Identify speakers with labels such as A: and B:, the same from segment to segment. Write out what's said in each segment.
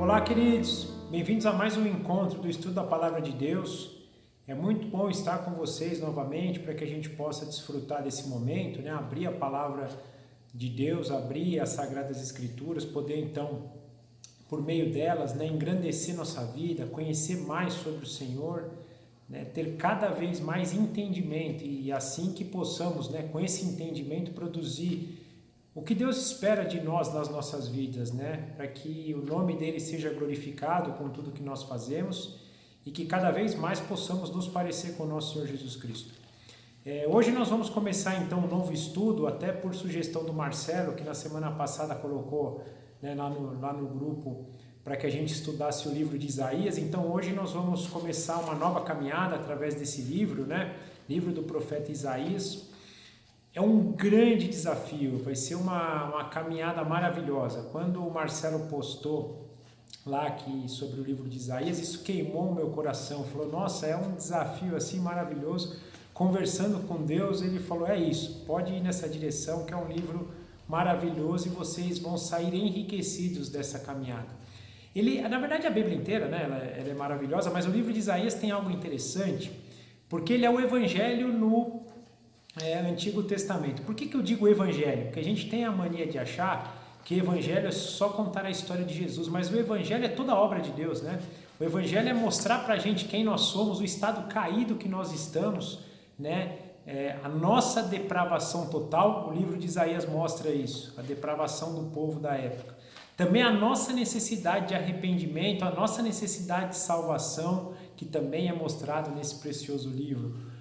A: Olá, queridos, bem-vindos a mais um encontro do estudo da Palavra de Deus. É muito bom estar com vocês novamente para que a gente possa desfrutar desse momento, né? Abrir a Palavra de Deus, abrir as Sagradas Escrituras, poder então, por meio delas, né, engrandecer nossa vida, conhecer mais sobre o Senhor, né, ter cada vez mais entendimento e assim que possamos, né, com esse entendimento, produzir o que Deus espera de nós nas nossas vidas, né? Para que o nome dele seja glorificado com tudo que nós fazemos e que cada vez mais possamos nos parecer com o nosso Senhor Jesus Cristo. Hoje nós vamos começar então um novo estudo, até por sugestão do Marcelo, que na semana passada colocou, né, lá no grupo para que a gente estudasse o livro de Isaías. Então hoje nós vamos começar uma nova caminhada através desse livro, né? Livro do profeta Isaías. É um grande desafio, vai ser uma caminhada maravilhosa. Quando o Marcelo postou lá aqui sobre o livro de Isaías, isso queimou o meu coração. Falou, nossa, é um desafio assim maravilhoso. Conversando com Deus, ele falou, é isso, pode ir nessa direção, que é um livro maravilhoso e vocês vão sair enriquecidos dessa caminhada. Na verdade, a Bíblia inteira, né, ela é maravilhosa, mas o livro de Isaías tem algo interessante, porque ele é o evangelho no Antigo Testamento. Por que eu digo evangelho? Porque a gente tem a mania de achar que evangelho é só contar a história de Jesus, mas o evangelho é toda a obra de Deus, né? O evangelho é mostrar pra gente quem nós somos, o estado caído que nós estamos, né? A nossa depravação total. O livro de Isaías mostra isso, a depravação do povo da época. Também a nossa necessidade de arrependimento, a nossa necessidade de salvação, que também é mostrado nesse precioso livro.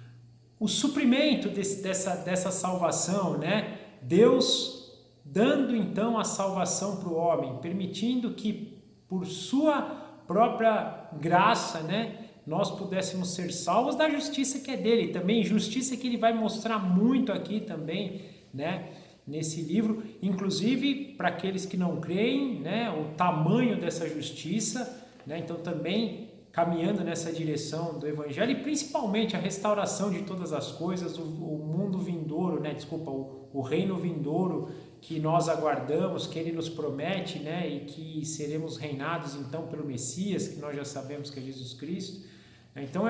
A: O suprimento dessa salvação, né? Deus dando então a salvação para o homem, permitindo que por sua própria graça, né, nós pudéssemos ser salvos da justiça que é dele, também justiça que ele vai mostrar muito aqui também, né, nesse livro, inclusive para aqueles que não creem, né, o tamanho dessa justiça, né, então também caminhando nessa direção do Evangelho e principalmente a restauração de todas as coisas, o mundo vindouro, né? O reino vindouro que nós aguardamos, que ele nos promete, né? E que seremos reinados então pelo Messias, que nós já sabemos que é Jesus Cristo. Então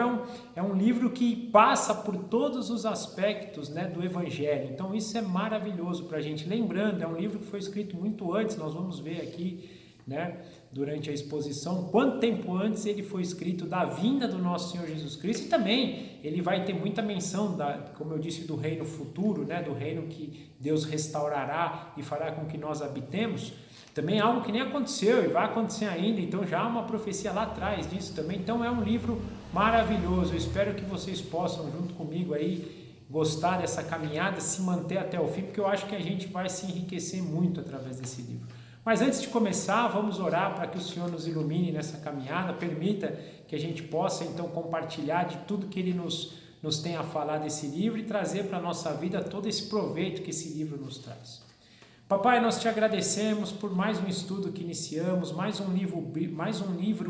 A: é um livro que passa por todos os aspectos, né, do Evangelho. Então isso é maravilhoso para a gente. Lembrando, é um livro que foi escrito muito antes, nós vamos ver aqui, né, durante a exposição, quanto tempo antes ele foi escrito da vinda do nosso Senhor Jesus Cristo, e também ele vai ter muita menção, como eu disse, do reino futuro, né, do reino que Deus restaurará e fará com que nós habitemos, também algo que nem aconteceu e vai acontecer ainda, então já há uma profecia lá atrás disso também. Então é um livro maravilhoso. Eu espero que vocês possam, junto comigo aí, gostar dessa caminhada, se manter até o fim, porque eu acho que a gente vai se enriquecer muito através desse livro. Mas antes de começar, vamos orar para que o Senhor nos ilumine nessa caminhada, permita que a gente possa então compartilhar de tudo que Ele nos tem a falar desse livro e trazer para a nossa vida todo esse proveito que esse livro nos traz. Papai, nós te agradecemos por mais um estudo que iniciamos, mais um livro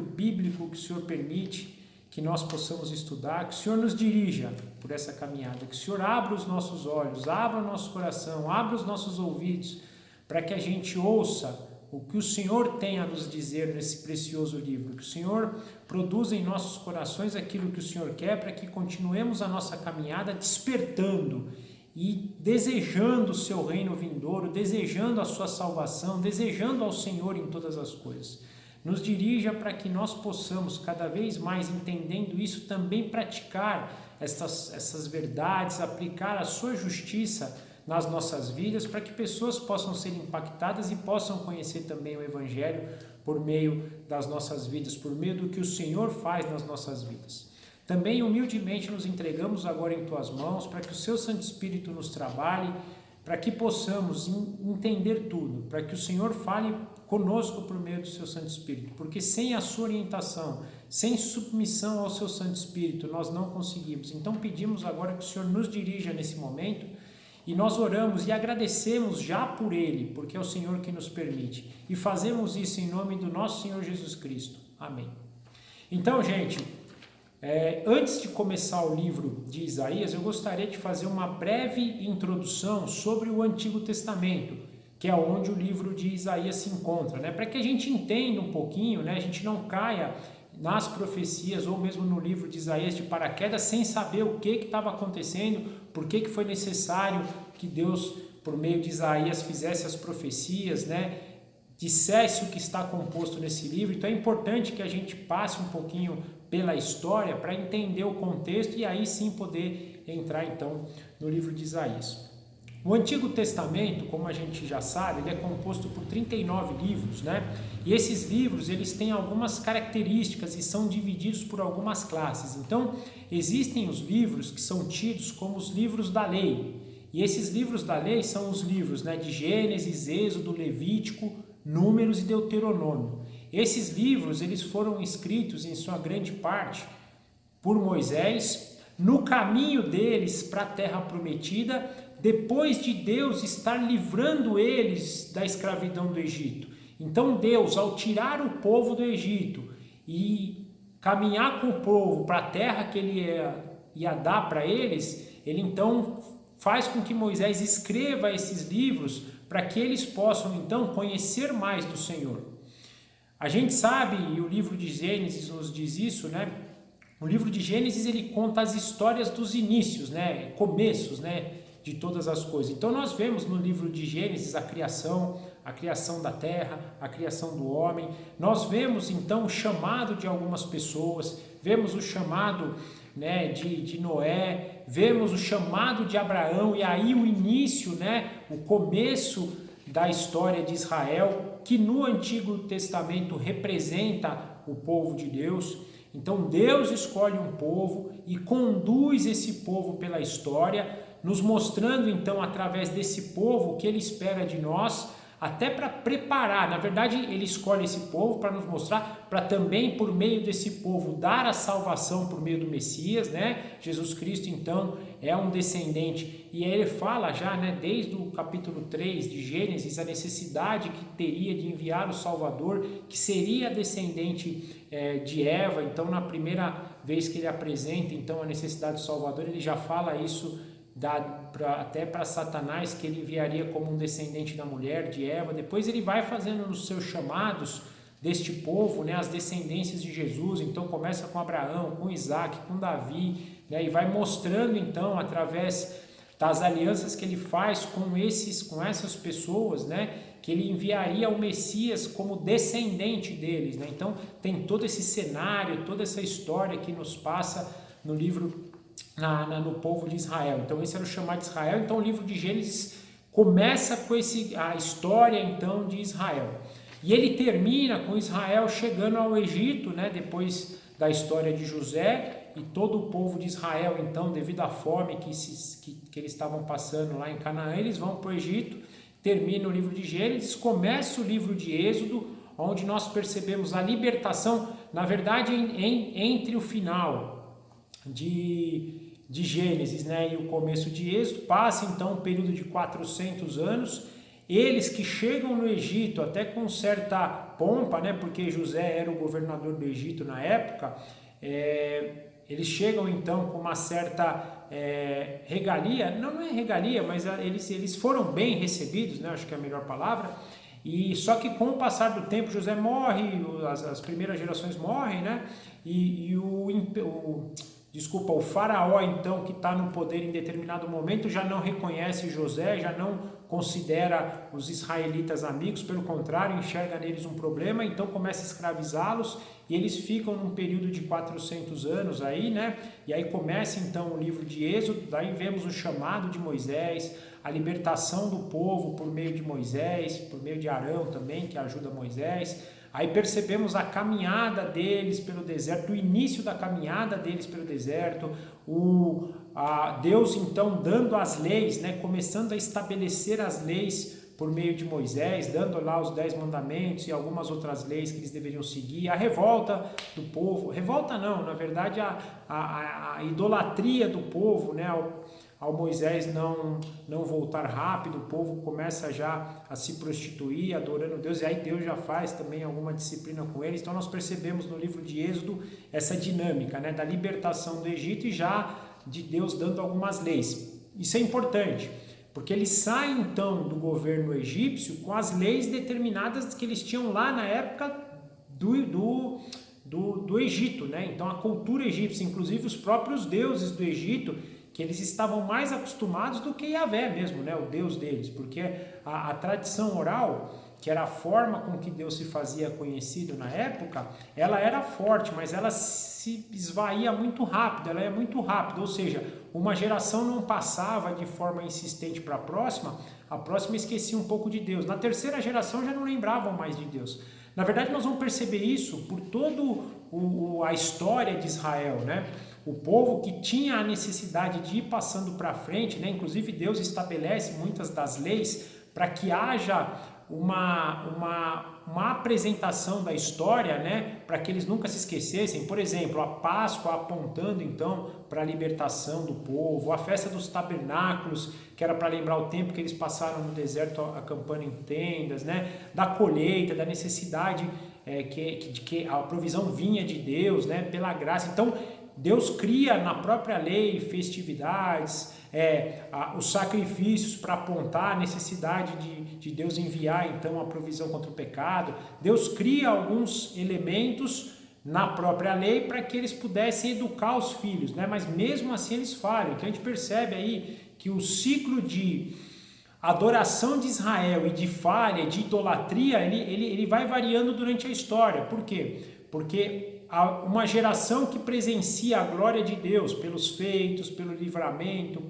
A: bíblico que o Senhor permite que nós possamos estudar, que o Senhor nos dirija por essa caminhada, que o Senhor abra os nossos olhos, abra o nosso coração, abra os nossos ouvidos, para que a gente ouça o que o Senhor tem a nos dizer nesse precioso livro, que o Senhor produza em nossos corações aquilo que o Senhor quer, para que continuemos a nossa caminhada despertando e desejando o seu reino vindouro, desejando a sua salvação, desejando ao Senhor em todas as coisas. Nos dirija para que nós possamos cada vez mais, entendendo isso, também praticar essas verdades, aplicar a sua justiça nas nossas vidas, para que pessoas possam ser impactadas e possam conhecer também o Evangelho por meio das nossas vidas, por meio do que o Senhor faz nas nossas vidas. Também humildemente nos entregamos agora em Tuas mãos, para que o Seu Santo Espírito nos trabalhe, para que possamos entender tudo, para que o Senhor fale conosco por meio do Seu Santo Espírito, porque sem a sua orientação, sem submissão ao Seu Santo Espírito, nós não conseguimos. Então pedimos agora que o Senhor nos dirija nesse momento, e nós oramos e agradecemos já por Ele, porque é o Senhor que nos permite. E fazemos isso em nome do nosso Senhor Jesus Cristo. Amém. Então, gente, antes de começar o livro de Isaías, eu gostaria de fazer uma breve introdução sobre o Antigo Testamento, que é onde o livro de Isaías se encontra, né? Para que a gente entenda um pouquinho, né? A gente não caia nas profecias ou mesmo no livro de Isaías de paraquedas sem saber o que estava acontecendo, por que foi necessário que Deus, por meio de Isaías, fizesse as profecias, né? Dissesse o que está composto nesse livro. Então é importante que a gente passe um pouquinho pela história para entender o contexto e aí sim poder entrar então no livro de Isaías. O Antigo Testamento, como a gente já sabe, ele é composto por 39 livros, né? E esses livros, eles têm algumas características e são divididos por algumas classes. Então, existem os livros que são tidos como os livros da lei. E esses livros da lei são os livros, né, de Gênesis, Êxodo, Levítico, Números e Deuteronômio. Esses livros, eles foram escritos, em sua grande parte, por Moisés, no caminho deles para a Terra Prometida, depois de Deus estar livrando eles da escravidão do Egito. Então Deus, ao tirar o povo do Egito e caminhar com o povo para a terra que ele ia dar para eles, ele então faz com que Moisés escreva esses livros para que eles possam então conhecer mais do Senhor. A gente sabe, e o livro de Gênesis nos diz isso, né? O livro de Gênesis, ele conta as histórias dos inícios, né? Começos, né? De todas as coisas. Então nós vemos no livro de Gênesis a criação da terra, a criação do homem. Nós vemos então o chamado de algumas pessoas, vemos o chamado, né, de Noé, vemos o chamado de Abraão e aí o início, né, o começo da história de Israel, que no Antigo Testamento representa o povo de Deus. Então Deus escolhe um povo e conduz esse povo pela história, nos mostrando então através desse povo o que ele espera de nós, até para preparar. Na verdade, ele escolhe esse povo para nos mostrar, para também por meio desse povo dar a salvação por meio do Messias, né? Jesus Cristo então é um descendente, e aí ele fala já, né, desde o capítulo 3 de Gênesis, a necessidade que teria de enviar o Salvador, que seria descendente de Eva. Então na primeira vez que ele apresenta então a necessidade do Salvador, ele já fala isso até para Satanás, que ele enviaria como um descendente da mulher, de Eva. Depois ele vai fazendo nos seus chamados deste povo, né, as descendências de Jesus. Então começa com Abraão, com Isaac, com Davi, né, e vai mostrando então através das alianças que ele faz com essas pessoas, né, que ele enviaria o Messias como descendente deles, né? Então tem todo esse cenário, toda essa história que nos passa no livro no povo de Israel. Então esse era o chamado de Israel. Então o livro de Gênesis começa com a história então de Israel, e ele termina com Israel chegando ao Egito, né, depois da história de José e todo o povo de Israel. Então, devido à fome que eles estavam passando lá em Canaã, eles vão para o Egito. Termina o livro de Gênesis, começa o livro de Êxodo, onde nós percebemos a libertação, na verdade, entre o final de Gênesis, né, e o começo de Êxodo. Passa então um período de 400 anos, eles que chegam no Egito até com certa pompa, né, porque José era o governador do Egito na época. Eles chegam então com uma certa regalia, não é regalia, mas eles foram bem recebidos, né, acho que é a melhor palavra. E só que com o passar do tempo José morre, as primeiras gerações morrem, né, e o faraó então, que está no poder em determinado momento, já não reconhece José, já não considera os israelitas amigos, pelo contrário, enxerga neles um problema, então começa a escravizá-los, e eles ficam num período de 400 anos aí, né? E aí começa então o livro de Êxodo. Daí vemos o chamado de Moisés, a libertação do povo por meio de Moisés, por meio de Arão também, que ajuda Moisés. Aí percebemos a caminhada deles pelo deserto, o início da caminhada deles pelo deserto, Deus então dando as leis, né, começando a estabelecer as leis por meio de Moisés, dando lá os 10 mandamentos e algumas outras leis que eles deveriam seguir. A revolta do povo, revolta não, na verdade a idolatria do povo, né, ao Moisés não voltar rápido, o povo começa já a se prostituir, adorando Deus, e aí Deus já faz também alguma disciplina com eles. Então nós percebemos no livro de Êxodo essa dinâmica, né, da libertação do Egito e já de Deus dando algumas leis. Isso é importante, Porque eles saem então do governo egípcio com as leis determinadas que eles tinham lá na época do Egito, né? Então a cultura egípcia, inclusive os próprios deuses do Egito, que eles estavam mais acostumados do que Yahvé mesmo, né? O Deus deles, porque a tradição oral, que era a forma com que Deus se fazia conhecido na época, ela era forte, mas ela se esvaía muito rápido, ela é muito rápida, ou seja, uma geração não passava de forma insistente para a próxima esquecia um pouco de Deus. Na terceira geração já não lembravam mais de Deus. Na verdade, nós vamos perceber isso por toda a história de Israel, né? O povo que tinha a necessidade de ir passando para frente, né? Inclusive Deus estabelece muitas das leis para que haja uma apresentação da história, né, para que eles nunca se esquecessem. Por exemplo, a Páscoa apontando então para a libertação do povo, a festa dos tabernáculos, que era para lembrar o tempo que eles passaram no deserto acampando em tendas, né, da colheita, da necessidade de que a provisão vinha de Deus, né, pela graça. Então Deus cria na própria lei festividades, os sacrifícios para apontar a necessidade de Deus enviar então a provisão contra o pecado. Deus cria alguns elementos na própria lei para que eles pudessem educar os filhos, né? Mas mesmo assim eles falham. Então a gente percebe aí que o ciclo de adoração de Israel e de falha, de idolatria, ele vai variando durante a história. Por quê? Porque uma geração que presencia a glória de Deus pelos feitos, pelo livramento,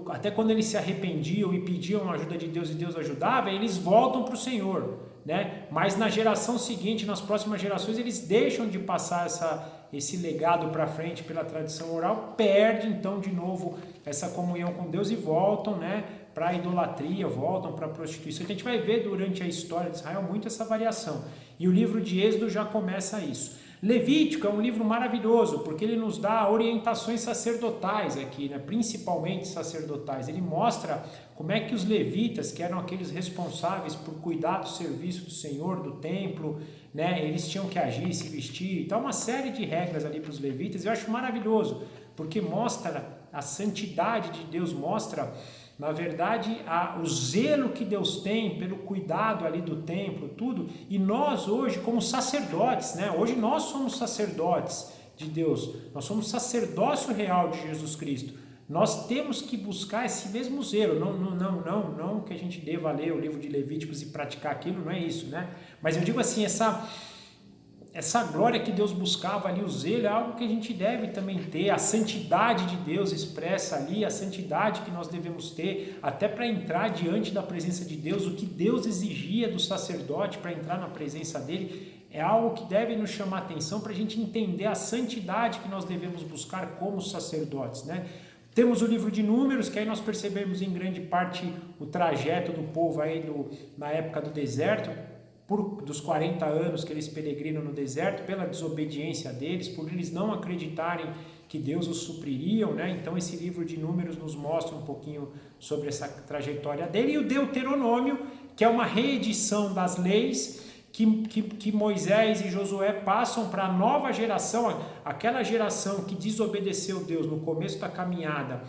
A: até quando eles se arrependiam e pediam a ajuda de Deus e Deus ajudava, eles voltam para o Senhor, né? Mas na geração seguinte, nas próximas gerações, eles deixam de passar esse legado para frente pela tradição oral, perde então de novo essa comunhão com Deus e voltam, né, para a idolatria, voltam para a prostituição. A gente vai ver durante a história de Israel muito essa variação. E o livro de Êxodo já começa isso. Levítico é um livro maravilhoso, porque ele nos dá orientações sacerdotais aqui, né? Principalmente sacerdotais. Ele mostra como é que os levitas, que eram aqueles responsáveis por cuidar do serviço do Senhor, do templo, né? Eles tinham que agir, se vestir. Então, uma série de regras ali para os levitas. Eu acho maravilhoso, porque mostra a santidade de Deus, mostra, na verdade, o zelo que Deus tem pelo cuidado ali do templo, tudo. E nós hoje, como sacerdotes, né? Hoje nós somos sacerdotes de Deus. Nós somos sacerdócio real de Jesus Cristo. Nós temos que buscar esse mesmo zelo. Não que a gente deva ler o livro de Levíticos e praticar aquilo, não é isso, né? Mas eu digo assim, essa glória que Deus buscava ali, o zelo, é algo que a gente deve também ter, a santidade de Deus expressa ali, a santidade que nós devemos ter, até para entrar diante da presença de Deus, o que Deus exigia do sacerdote para entrar na presença dele, é algo que deve nos chamar a atenção para a gente entender a santidade que nós devemos buscar como sacerdotes, né? Temos o livro de Números, que aí nós percebemos em grande parte o trajeto do povo aí na época do deserto, dos 40 anos que eles peregrinam no deserto, pela desobediência deles, por eles não acreditarem que Deus os supririam, né? Então esse livro de Números nos mostra um pouquinho sobre essa trajetória dele. E o Deuteronômio, que é uma reedição das leis que Moisés e Josué passam para a nova geração, aquela geração que desobedeceu Deus no começo da caminhada,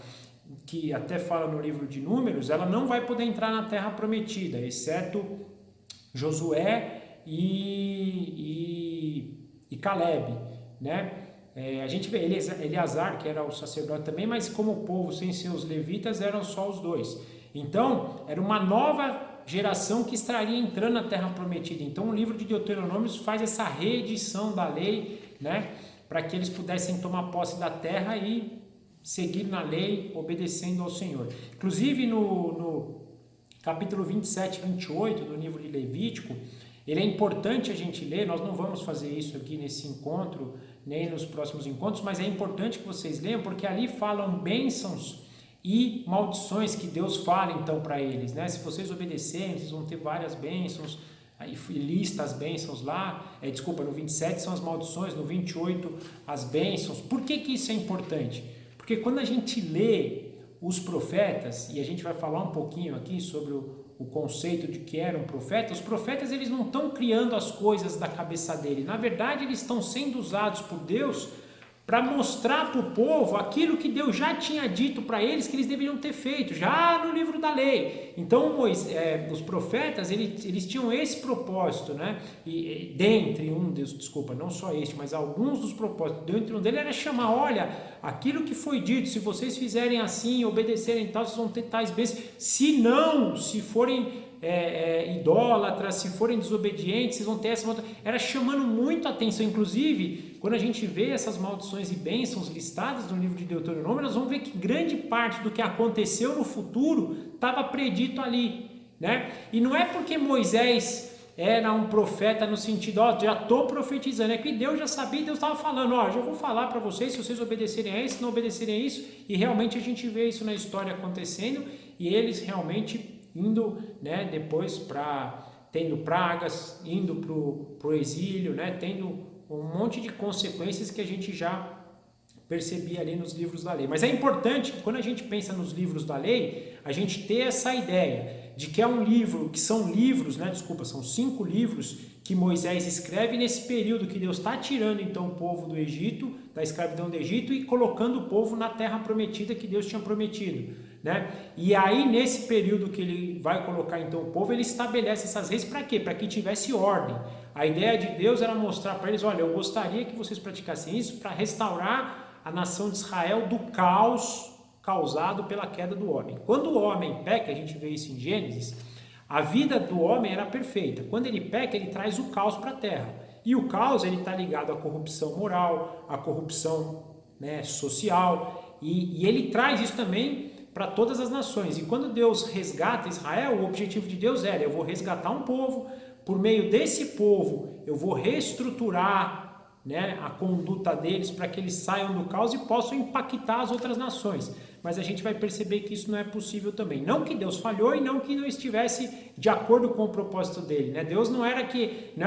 A: que até fala no livro de Números, ela não vai poder entrar na terra prometida, exceto Josué e Caleb, né? A gente vê Eleazar, que era o sacerdote também, mas como o povo sem seus levitas eram só os dois. Então, era uma nova geração que estaria entrando na terra prometida. Então, o livro de Deuteronômio faz essa reedição da lei, né? Para que eles pudessem tomar posse da terra e seguir na lei, obedecendo ao Senhor. Inclusive, no capítulo 27 e 28 do livro de Levítico, ele é importante a gente ler. Nós não vamos fazer isso aqui nesse encontro, nem nos próximos encontros, mas é importante que vocês leiam, porque ali falam bênçãos e maldições que Deus fala então para eles, né? Se vocês obedecerem, vocês vão ter várias bênçãos, aí lista as bênçãos lá, no 27 são as maldições, no 28 as bênçãos. Por que isso é importante? Porque quando a gente lê os profetas, e a gente vai falar um pouquinho aqui sobre o conceito de que era um profeta, os profetas eles não estão criando as coisas da cabeça dele, na verdade eles estão sendo usados por Deus para mostrar para o povo aquilo que Deus já tinha dito para eles que eles deveriam ter feito, já no livro da lei. Então os profetas, eles tinham esse propósito, né? E dentre desculpa, não só este, mas alguns dos propósitos, dentro um deles era chamar, olha, aquilo que foi dito, se vocês fizerem assim, obedecerem tal, vocês vão ter tais bênçãos. Se não, se forem idólatras, se forem desobedientes, vocês vão ter essa maldição. Era chamando muito a atenção. Inclusive, quando a gente vê essas maldições e bênçãos listadas no livro de Deuteronômio, nós vamos ver que grande parte do que aconteceu no futuro estava predito ali, né? E não é porque Moisés era um profeta no sentido, já estou profetizando, é que Deus já sabia, Deus estava falando, já vou falar para vocês, se vocês obedecerem a isso, se não obedecerem a isso, e realmente a gente vê isso na história acontecendo, e eles realmente indo, né, depois tendo pragas, indo para o exílio, né, tendo um monte de consequências que a gente já percebia ali nos livros da lei. Mas é importante que quando a gente pensa nos livros da lei, a gente ter essa ideia de que é um livro, que são livros, né, são 5 livros que Moisés escreve nesse período que Deus está tirando então o povo do Egito, da escravidão do Egito, e colocando o povo na terra prometida que Deus tinha prometido, né? E aí nesse período que ele vai colocar então o povo, ele estabelece essas leis para quê? Para que tivesse ordem. A ideia de Deus era mostrar para eles, olha, eu gostaria que vocês praticassem isso para restaurar a nação de Israel do caos causado pela queda do homem. Quando o homem peca, a gente vê isso em Gênesis, a vida do homem era perfeita. Quando ele peca, ele traz o caos para a terra. E o caos está ligado à corrupção moral, à corrupção, né, social, e ele traz isso também para todas as nações. E quando Deus resgata Israel, o objetivo de Deus era, eu vou resgatar um povo, por meio desse povo eu vou reestruturar, né, a conduta deles para que eles saiam do caos e possam impactar as outras nações. Mas a gente vai perceber que isso não é possível também. Não que Deus falhou e não que não estivesse de acordo com o propósito dele, né? Deus não é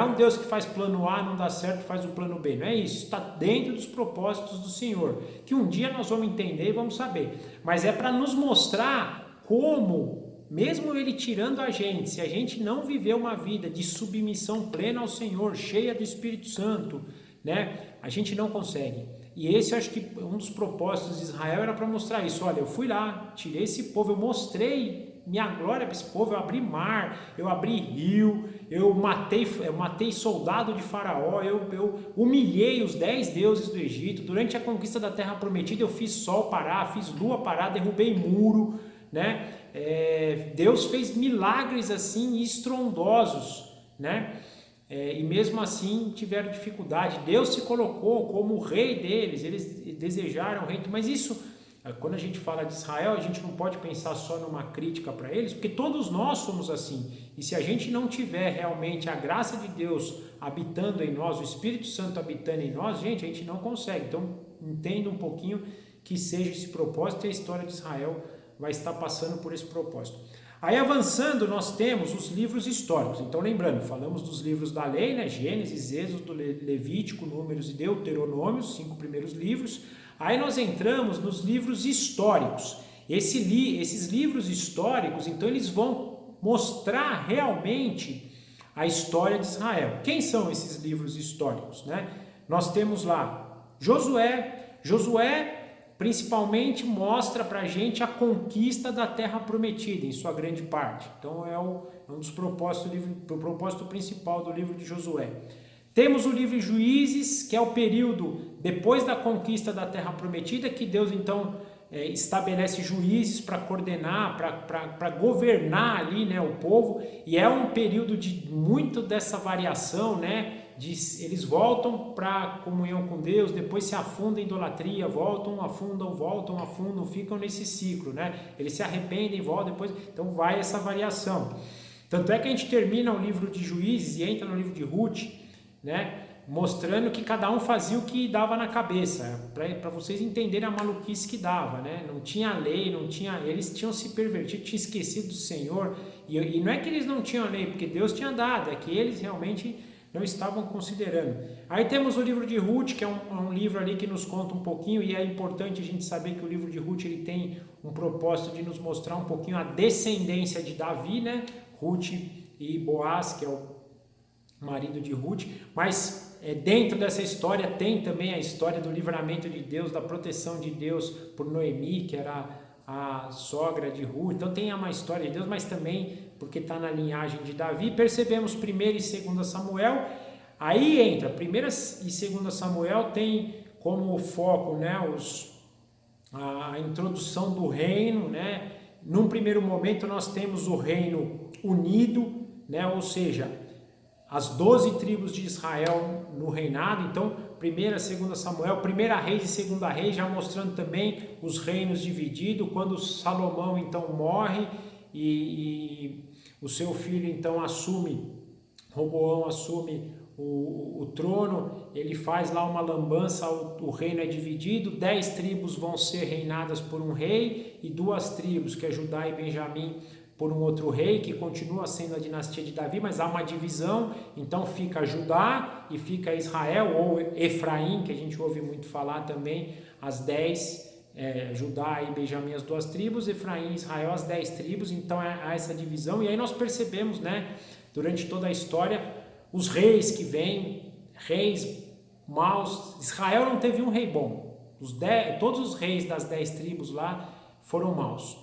A: um Deus que faz plano A, não dá certo, faz o plano B. Não é isso. Está dentro dos propósitos do Senhor, que um dia nós vamos entender e vamos saber. Mas é para nos mostrar como, mesmo ele tirando a gente, se a gente não viver uma vida de submissão plena ao Senhor, cheia do Espírito Santo, né, a gente não consegue. E esse eu acho que um dos propósitos de Israel era para mostrar isso. Olha, eu fui lá, tirei esse povo, eu mostrei minha glória para esse povo, eu abri mar, eu abri rio, eu matei soldado de Faraó, eu humilhei os 10 deuses do Egito. Durante a conquista da terra prometida eu fiz sol parar, fiz lua parar, derrubei muro, né? Deus fez milagres assim estrondosos, né? E mesmo assim tiveram dificuldade. Deus se colocou como o rei deles, eles desejaram o reino. Mas isso, quando a gente fala de Israel, a gente não pode pensar só numa crítica para eles, porque todos nós somos assim. E se a gente não tiver realmente a graça de Deus habitando em nós, o Espírito Santo habitando em nós, gente, a gente não consegue. Então entenda um pouquinho que seja esse propósito, e a história de Israel vai estar passando por esse propósito. Aí avançando, nós temos os livros históricos. Então lembrando, falamos dos livros da lei, né? Gênesis, Êxodo, Levítico, Números e Deuteronômio, os 5 primeiros livros. Aí nós entramos nos livros históricos. Esses livros históricos, então eles vão mostrar realmente a história de Israel. Quem são esses livros históricos, né? Nós temos lá Josué. Josué principalmente mostra para a gente a conquista da terra prometida, em sua grande parte. Então é um dos propósitos o propósito principal do livro de Josué. Temos o livro de Juízes, que é o período depois da conquista da terra prometida, que Deus então estabelece juízes para coordenar, para governar ali, né, o povo, e é um período de muito dessa variação, né? Eles voltam para a comunhão com Deus, depois se afundam em idolatria, voltam, afundam, ficam nesse ciclo, né? Eles se arrependem, voltam, depois, então vai essa variação. Tanto é que a gente termina o livro de Juízes e entra no livro de Ruth, né? Mostrando que cada um fazia o que dava na cabeça, para vocês entenderem a maluquice que dava, né? Não tinha lei, eles tinham se pervertido, tinham esquecido do Senhor, e não é que eles não tinham lei, porque Deus tinha dado, é que eles realmente não estavam considerando. Aí temos o livro de Ruth, que é um livro ali que nos conta um pouquinho, e é importante a gente saber que o livro de Ruth ele tem um propósito de nos mostrar um pouquinho a descendência de Davi, né? Ruth e Boaz, que é o marido de Ruth, mas dentro dessa história tem também a história do livramento de Deus, da proteção de Deus por Noemi, que era a sogra de Ruth. Então tem uma história de Deus, mas também porque está na linhagem de Davi. Percebemos 1 e 2 Samuel. Aí entra 1 e 2 Samuel, tem como foco, né, a introdução do reino, né? Num primeiro momento nós temos o reino unido, né? Ou seja, as 12 tribos de Israel no reinado. Então 1 e 2 Samuel, 1 Reis e 2 Reis, já mostrando também os reinos divididos, quando Salomão então morre e o seu filho então Roboão assume o trono, ele faz lá uma lambança, o reino é dividido, 10 tribos vão ser reinadas por um rei e 2 tribos, que é Judá e Benjamim, por um outro rei, que continua sendo a dinastia de Davi, mas há uma divisão, então fica Judá e fica Israel, ou Efraim, que a gente ouve muito falar também, as 10, Judá e Benjamim, as 2 tribos, Efraim e Israel, as 10 tribos, então há essa divisão, e aí nós percebemos, né, durante toda a história, os reis que vêm, reis maus. Israel não teve um rei bom. Todos os reis das 10 tribos lá foram maus.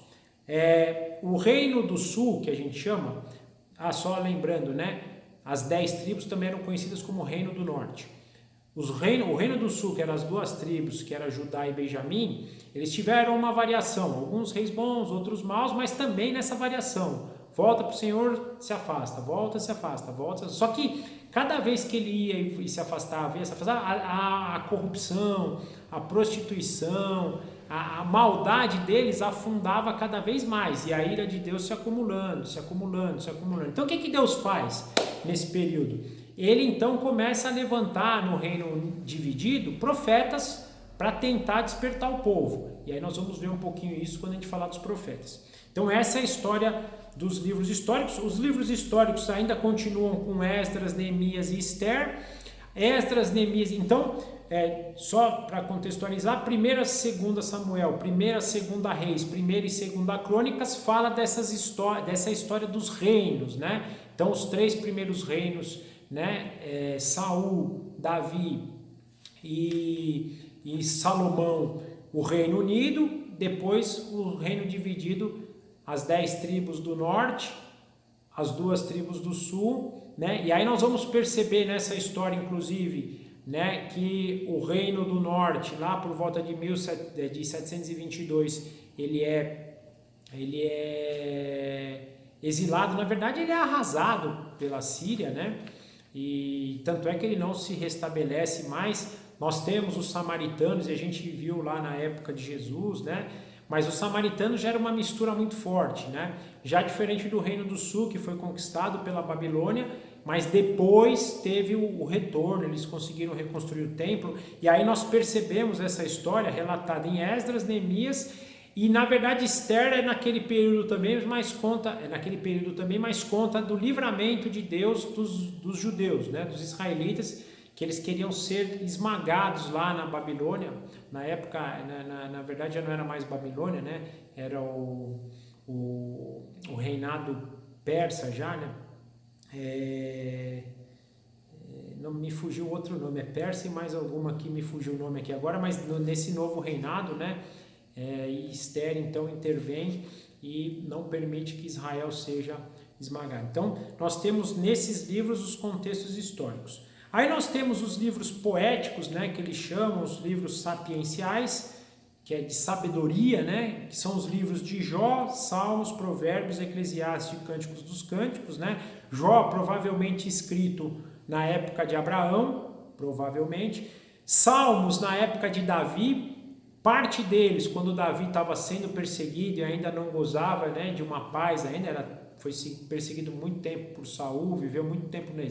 A: O reino do sul, que a gente chama, só lembrando, né? As 10 tribos também eram conhecidas como reino do norte. O reino do sul, que eram as 2 tribos, que era Judá e Benjamim, eles tiveram uma variação. Alguns reis bons, outros maus, mas também nessa variação. Volta para o Senhor, se afasta, volta, se afasta, volta. Só que cada vez que ele ia e se afastava, a corrupção, a prostituição, a maldade deles afundava cada vez mais. E a ira de Deus se acumulando, se acumulando, se acumulando. Então o que Deus faz nesse período? Ele então começa a levantar no reino dividido profetas para tentar despertar o povo. E aí nós vamos ver um pouquinho isso quando a gente falar dos profetas. Então essa é a história dos livros históricos. Os livros históricos ainda continuam com Esdras, Neemias e Esther. Esdras, Neemias, então, só para contextualizar, 1 e 2 Samuel, 1 e 2 Reis, 1 e 2 Crônicas fala dessa história dos reinos, né? Então os 3 primeiros reinos, né? Saul, Davi e Salomão, o reino unido, depois o reino dividido, as 10 tribos do norte, as 2 tribos do sul, né? E aí nós vamos perceber nessa história, inclusive, né, que o reino do norte, lá por volta de 722, ele é exilado, na verdade ele é arrasado pela Síria, né? E tanto é que ele não se restabelece mais. Nós temos os samaritanos, e a gente viu lá na época de Jesus, né? Mas os samaritanos já era uma mistura muito forte, né? Já diferente do Reino do Sul, que foi conquistado pela Babilônia, mas depois teve o retorno, eles conseguiram reconstruir o templo, e aí nós percebemos essa história relatada em Esdras, Neemias, e na verdade Esther é naquele período também, mas conta do livramento de Deus dos judeus, né? Dos israelitas, que eles queriam ser esmagados lá na Babilônia. Na época, na verdade já não era mais Babilônia, né? Era o reinado persa já, né? Não me fugiu outro nome, é Persa e mais alguma que me fugiu o nome aqui agora, mas nesse novo reinado, né? E Esther então intervém e não permite que Israel seja esmagado. Então nós temos nesses livros os contextos históricos. Aí nós temos os livros poéticos, né, que eles chamam os livros sapienciais, que é de sabedoria, né, que são os livros de Jó, Salmos, Provérbios, Eclesiastes e Cânticos dos Cânticos, né? Jó provavelmente escrito na época de Abraão, provavelmente. Salmos na época de Davi, parte deles quando Davi estava sendo perseguido e ainda não gozava, né, de uma paz, foi perseguido muito tempo por Saul, viveu muito tempo no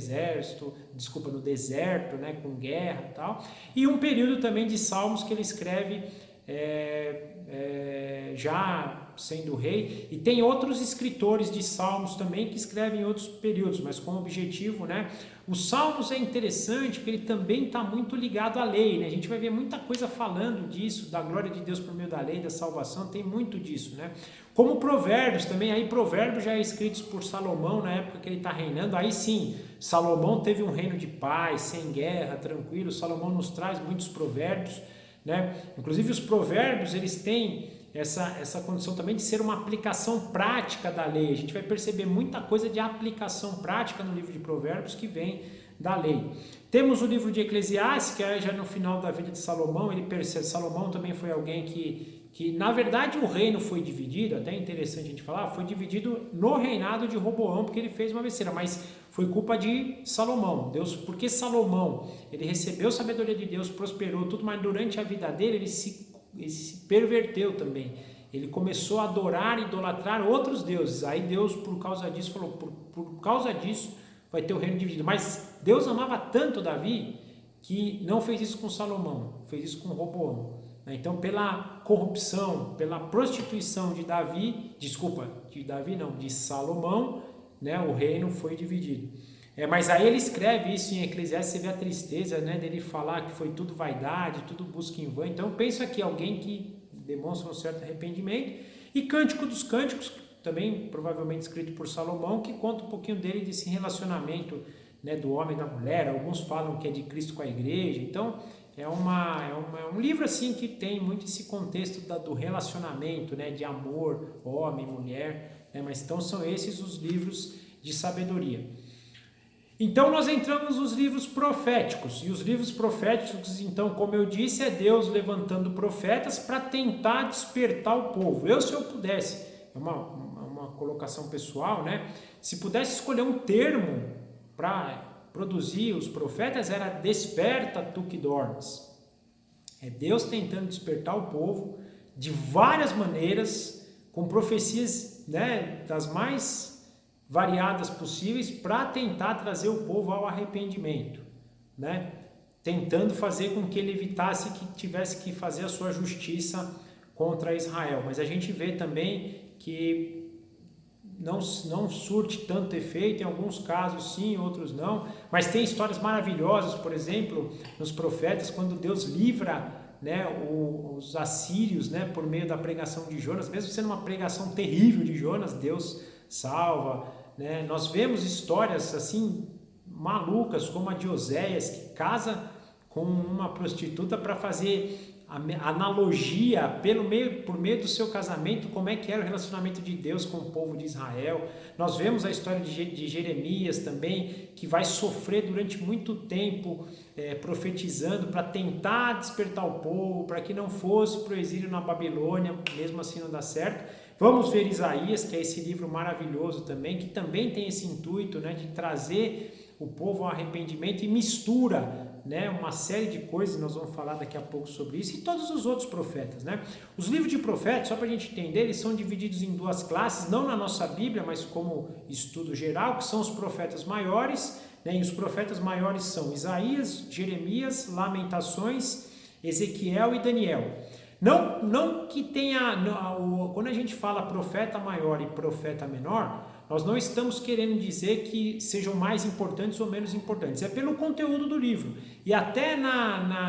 A: deserto, né, com guerra e tal. E um período também de salmos que ele escreve já sendo rei, e tem outros escritores de salmos também que escrevem em outros períodos, mas com o objetivo, né? Os salmos é interessante porque ele também está muito ligado à lei, né? A gente vai ver muita coisa falando disso, da glória de Deus por meio da lei, da salvação, tem muito disso, né? Como Provérbios também, aí Provérbios já é escritos por Salomão na época que ele está reinando, aí sim, Salomão teve um reino de paz, sem guerra, tranquilo. Salomão nos traz muitos provérbios, né? Inclusive os provérbios, eles têm essa condição também de ser uma aplicação prática da lei. A gente vai perceber muita coisa de aplicação prática no livro de Provérbios que vem da lei. Temos o livro de Eclesiastes, que é já no final da vida de Salomão. Ele percebe, Salomão também foi alguém que na verdade o reino foi dividido, até é interessante a gente falar, foi dividido no reinado de Roboão, porque ele fez uma besteira, mas foi culpa de Salomão. Deus, porque Salomão, ele recebeu sabedoria de Deus, prosperou tudo, mas durante a vida dele ele se perverteu também. Ele começou a adorar e idolatrar outros deuses. Aí Deus, por causa disso, falou, por causa disso vai ter o reino dividido. Mas Deus amava tanto Davi que não fez isso com Salomão, fez isso com Roboão. Então, pela corrupção, pela prostituição de Salomão, né, o reino foi dividido. Mas aí ele escreve isso em Eclesiastes, você vê a tristeza, né, dele falar que foi tudo vaidade, tudo busca em vão. Então, penso aqui alguém que demonstra um certo arrependimento. E Cântico dos Cânticos, também provavelmente escrito por Salomão, que conta um pouquinho dele, desse relacionamento, né, do homem e da mulher. Alguns falam que é de Cristo com a igreja. Então, é um livro assim que tem muito esse contexto do relacionamento, né, de amor, homem, mulher, né, mas então são esses os livros de sabedoria. Então nós entramos nos livros proféticos, e os livros proféticos, então, como eu disse, é Deus levantando profetas para tentar despertar o povo. Se eu pudesse, é uma colocação pessoal, né, se pudesse escolher um termo para produzir os profetas, era desperta tu que dormes. É Deus tentando despertar o povo de várias maneiras, com profecias, né, das mais variadas possíveis, para tentar trazer o povo ao arrependimento, né? Tentando fazer com que ele evitasse que tivesse que fazer a sua justiça contra Israel. Mas a gente vê também que não surte tanto efeito, em alguns casos sim, em outros não, mas tem histórias maravilhosas, por exemplo, nos profetas, quando Deus livra, né, os assírios, né, por meio da pregação de Jonas, mesmo sendo uma pregação terrível de Jonas, Deus salva, né? Nós vemos histórias assim malucas, como a de Oséias, que casa com uma prostituta para fazer analogia por meio do seu casamento, como é que era o relacionamento de Deus com o povo de Israel. Nós vemos a história de Jeremias também, que vai sofrer durante muito tempo profetizando para tentar despertar o povo, para que não fosse para o exílio na Babilônia, mesmo assim não dá certo. Vamos ver Isaías, que é esse livro maravilhoso também, que também tem esse intuito, né, de trazer o povo ao arrependimento e mistura, né, uma série de coisas, nós vamos falar daqui a pouco sobre isso, e todos os outros profetas, né? Os livros de profetas, só para a gente entender, eles são divididos em duas classes, não na nossa Bíblia, mas como estudo geral, que são os profetas maiores, né? E os profetas maiores são Isaías, Jeremias, Lamentações, Ezequiel e Daniel. Não que tenha, quando a gente fala profeta maior e profeta menor, nós não estamos querendo dizer que sejam mais importantes ou menos importantes, é pelo conteúdo do livro. E até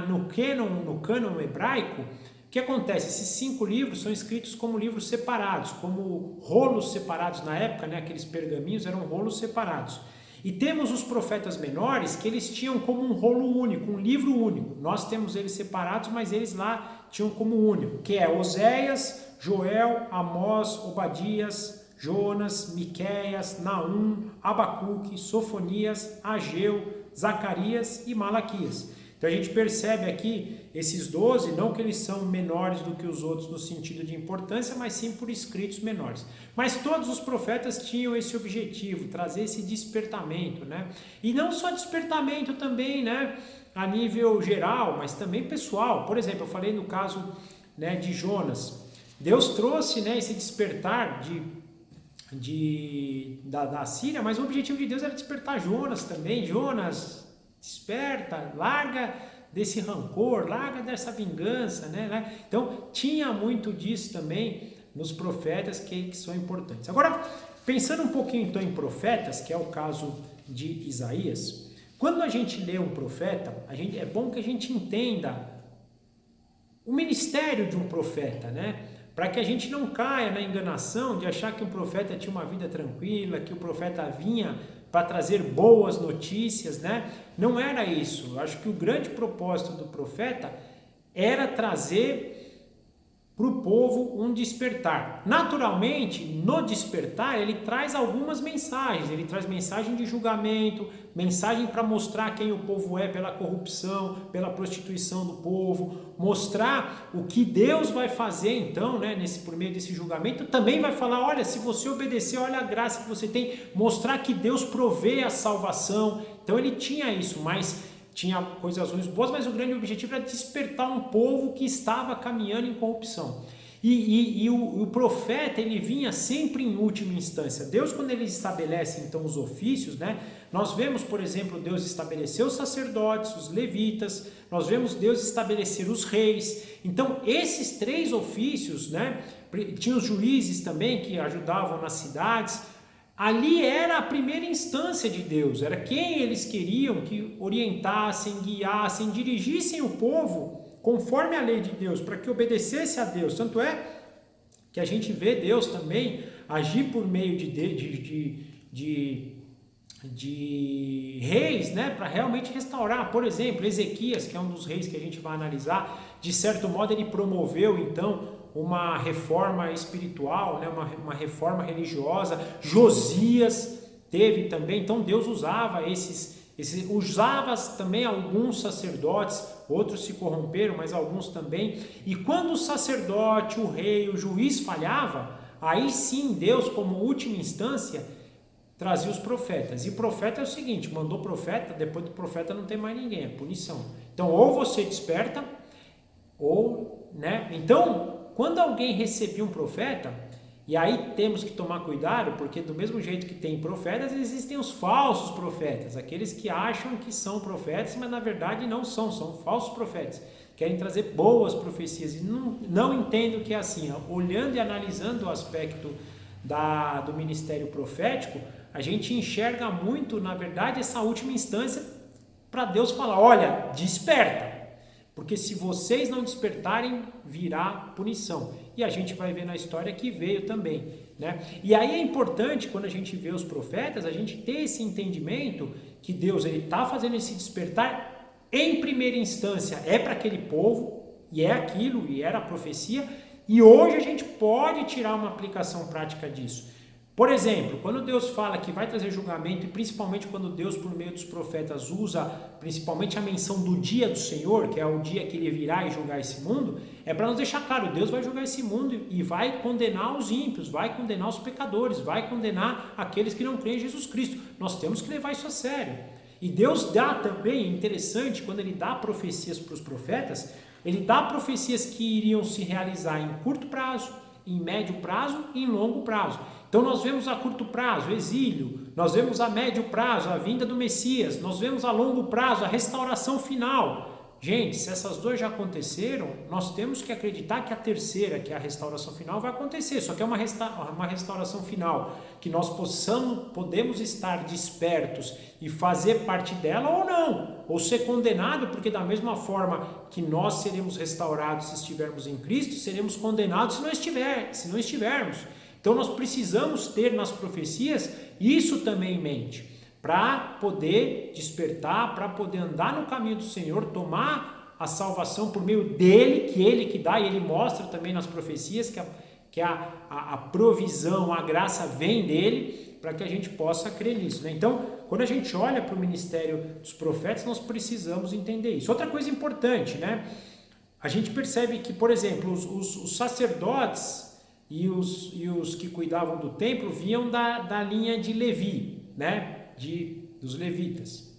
A: no cânon hebraico, o que acontece? Esses 5 livros são escritos como livros separados, como rolos separados na época, né? Aqueles pergaminhos eram rolos separados. E temos os profetas menores que eles tinham como um rolo único, um livro único. Nós temos eles separados, mas eles lá tinham como único, que é Oséias, Joel, Amós, Obadias, Jonas, Miqueias, Naum, Abacuque, Sofonias, Ageu, Zacarias e Malaquias. Então a gente percebe aqui esses 12, não que eles são menores do que os outros no sentido de importância, mas sim por escritos menores. Mas todos os profetas tinham esse objetivo, trazer esse despertamento, né? E não só despertamento também, né, a nível geral, mas também pessoal. Por exemplo, eu falei no caso, né, de Jonas. Deus trouxe, né, esse despertar da Síria, mas o objetivo de Deus era despertar Jonas também. Jonas, desperta, larga desse rancor, larga dessa vingança, né? Então tinha muito disso também nos profetas que são importantes. Agora, pensando um pouquinho então em profetas, que é o caso de Isaías, quando a gente lê um profeta, é bom que a gente entenda o ministério de um profeta, né? Para que a gente não caia na enganação de achar que um profeta tinha uma vida tranquila, que o profeta vinha para trazer boas notícias, né? Não era isso. Eu acho que o grande propósito do profeta era trazer para o povo um despertar. Naturalmente, no despertar, ele traz algumas mensagens. Ele traz mensagem de julgamento, mensagem para mostrar quem o povo é pela corrupção, pela prostituição do povo, mostrar o que Deus vai fazer então, né, por meio desse julgamento. Também vai falar, olha, se você obedecer, olha a graça que você tem, mostrar que Deus provê a salvação. Então ele tinha isso, mas tinha coisas ruins boas, mas o grande objetivo era despertar um povo que estava caminhando em corrupção. E o profeta, ele vinha sempre em última instância. Deus, quando ele estabelece então os ofícios, né? Nós vemos, por exemplo, Deus estabelecer os sacerdotes, os levitas, nós vemos Deus estabelecer os reis. Então, esses 3 ofícios, né? Tinha os juízes também que ajudavam nas cidades. Ali era a primeira instância de Deus, era quem eles queriam que orientassem, guiassem, dirigissem o povo conforme a lei de Deus, para que obedecesse a Deus. Tanto é que a gente vê Deus também agir por meio de reis, né, para realmente restaurar. Por exemplo, Ezequias, que é um dos reis que a gente vai analisar, de certo modo ele promoveu então uma reforma espiritual, né, uma reforma religiosa. Josias teve também, então Deus usava usava também alguns sacerdotes, outros se corromperam, mas alguns também. E quando o sacerdote, o rei, o juiz falhava, aí sim Deus, como última instância, trazia os profetas. E profeta é o seguinte, mandou profeta, depois do profeta não tem mais ninguém, é punição. Então ou você desperta, ou, né, então quando alguém recebia um profeta, e aí temos que tomar cuidado, porque do mesmo jeito que tem profetas, existem os falsos profetas, aqueles que acham que são profetas, mas na verdade não são falsos profetas, querem trazer boas profecias e não entendem que é assim. Olhando e analisando o aspecto do ministério profético, a gente enxerga muito, na verdade, essa última instância para Deus falar, olha, desperta. Porque se vocês não despertarem, virá punição. E a gente vai ver na história que veio também, né? E aí é importante, quando a gente vê os profetas, a gente ter esse entendimento que Deus está fazendo esse despertar em primeira instância, é para aquele povo, e é aquilo, e era a profecia, e hoje a gente pode tirar uma aplicação prática disso. Por exemplo, quando Deus fala que vai trazer julgamento, e principalmente quando Deus, por meio dos profetas, usa principalmente a menção do dia do Senhor, que é o dia que ele virá e julgar esse mundo, é para nos deixar claro, Deus vai julgar esse mundo e vai condenar os ímpios, vai condenar os pecadores, vai condenar aqueles que não creem em Jesus Cristo. Nós temos que levar isso a sério. E Deus dá também, é interessante, quando ele dá profecias para os profetas, ele dá profecias que iriam se realizar em curto prazo, em médio prazo e em longo prazo. Então nós vemos a curto prazo o exílio, nós vemos a médio prazo a vinda do Messias, nós vemos a longo prazo a restauração final. Gente, se essas duas já aconteceram, nós temos que acreditar que a terceira, que é a restauração final, vai acontecer. Só que é uma restauração final, que nós podemos estar despertos e fazer parte dela ou não, ou ser condenado, porque da mesma forma que nós seremos restaurados se estivermos em Cristo, seremos condenados se não estivermos. Então nós precisamos ter nas profecias isso também em mente, para poder despertar, para poder andar no caminho do Senhor, tomar a salvação por meio dele, que ele que dá, e ele mostra também nas profecias que a provisão, a graça vem dele, para que a gente possa crer nisso, né? Então, quando a gente olha para o ministério dos profetas, nós precisamos entender isso. Outra coisa importante, né? A gente percebe que, por exemplo, os sacerdotes e os que cuidavam do templo vinham da linha de Levi, né? Dos levitas.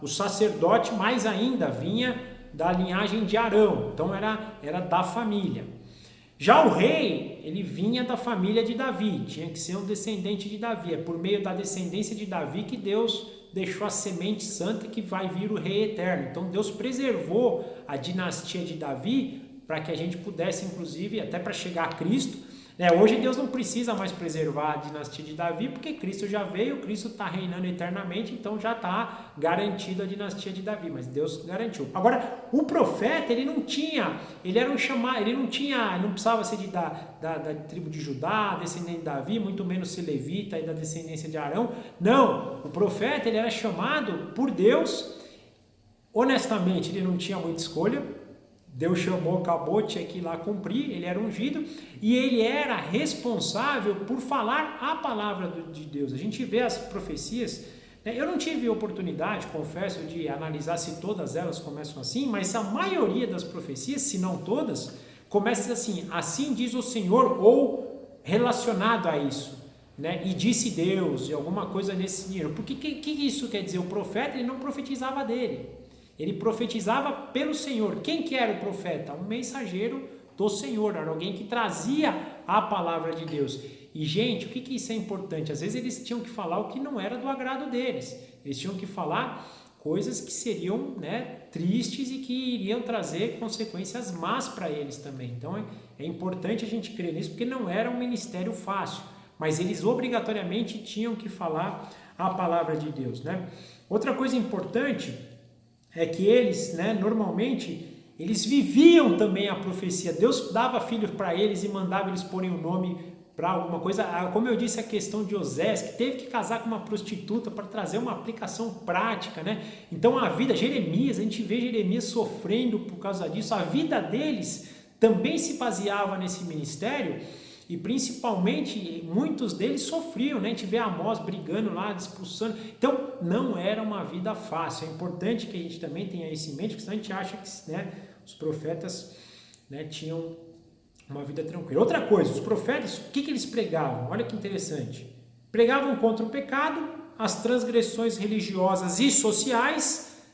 A: O sacerdote mais ainda vinha da linhagem de Arão, então era da família. Já o rei, ele vinha da família de Davi, tinha que ser um descendente de Davi, é por meio da descendência de Davi que Deus deixou a semente santa que vai vir o rei eterno. Então Deus preservou a dinastia de Davi para que a gente pudesse, inclusive, até para chegar a Cristo, Hoje Deus não precisa mais preservar a dinastia de Davi, porque Cristo já veio, Cristo está reinando eternamente, então já está garantido a dinastia de Davi, mas Deus garantiu. Agora, o profeta, ele não tinha, ele era um chamado, ele não precisava ser da tribo de Judá, descendente de Davi, muito menos ser levita e da descendência de Arão. Não, o profeta, ele era chamado por Deus. Honestamente, ele não tinha muita escolha. Deus chamou, acabou, tinha que ir lá cumprir, ele era ungido e ele era responsável por falar a palavra de Deus. A gente vê as profecias, né? Eu não tive oportunidade, confesso, de analisar se todas elas começam assim, mas a maioria das profecias, se não todas, começa assim: assim diz o Senhor, ou relacionado a isso, né? E disse Deus, e alguma coisa nesse nível. Porque que isso quer dizer? O profeta, ele não profetizava dele. Ele profetizava pelo Senhor. Quem que era o profeta? Um mensageiro do Senhor, era alguém que trazia a palavra de Deus. E, gente, o que isso é importante? Às vezes eles tinham que falar o que não era do agrado deles. Eles tinham que falar coisas que seriam, né, tristes e que iriam trazer consequências más para eles também. Então, é importante a gente crer nisso, porque não era um ministério fácil. Mas eles obrigatoriamente tinham que falar a palavra de Deus, né? Outra coisa importante é que eles, né, normalmente, eles viviam também a profecia. Deus dava filhos para eles e mandava eles porem o nome para alguma coisa. Como eu disse, a questão de Osés, que teve que casar com uma prostituta para trazer uma aplicação prática, né? Então a vida, Jeremias, a gente vê Jeremias sofrendo por causa disso. A vida deles também se baseava nesse ministério. E principalmente, muitos deles sofriam, né? A gente vê Amós brigando lá, expulsando. Então, não era uma vida fácil. É importante que a gente também tenha isso em mente, porque senão a gente acha que, né, os profetas, né, tinham uma vida tranquila. Outra coisa, os profetas, o que eles pregavam? Olha que interessante. Pregavam contra o pecado, as transgressões religiosas e sociais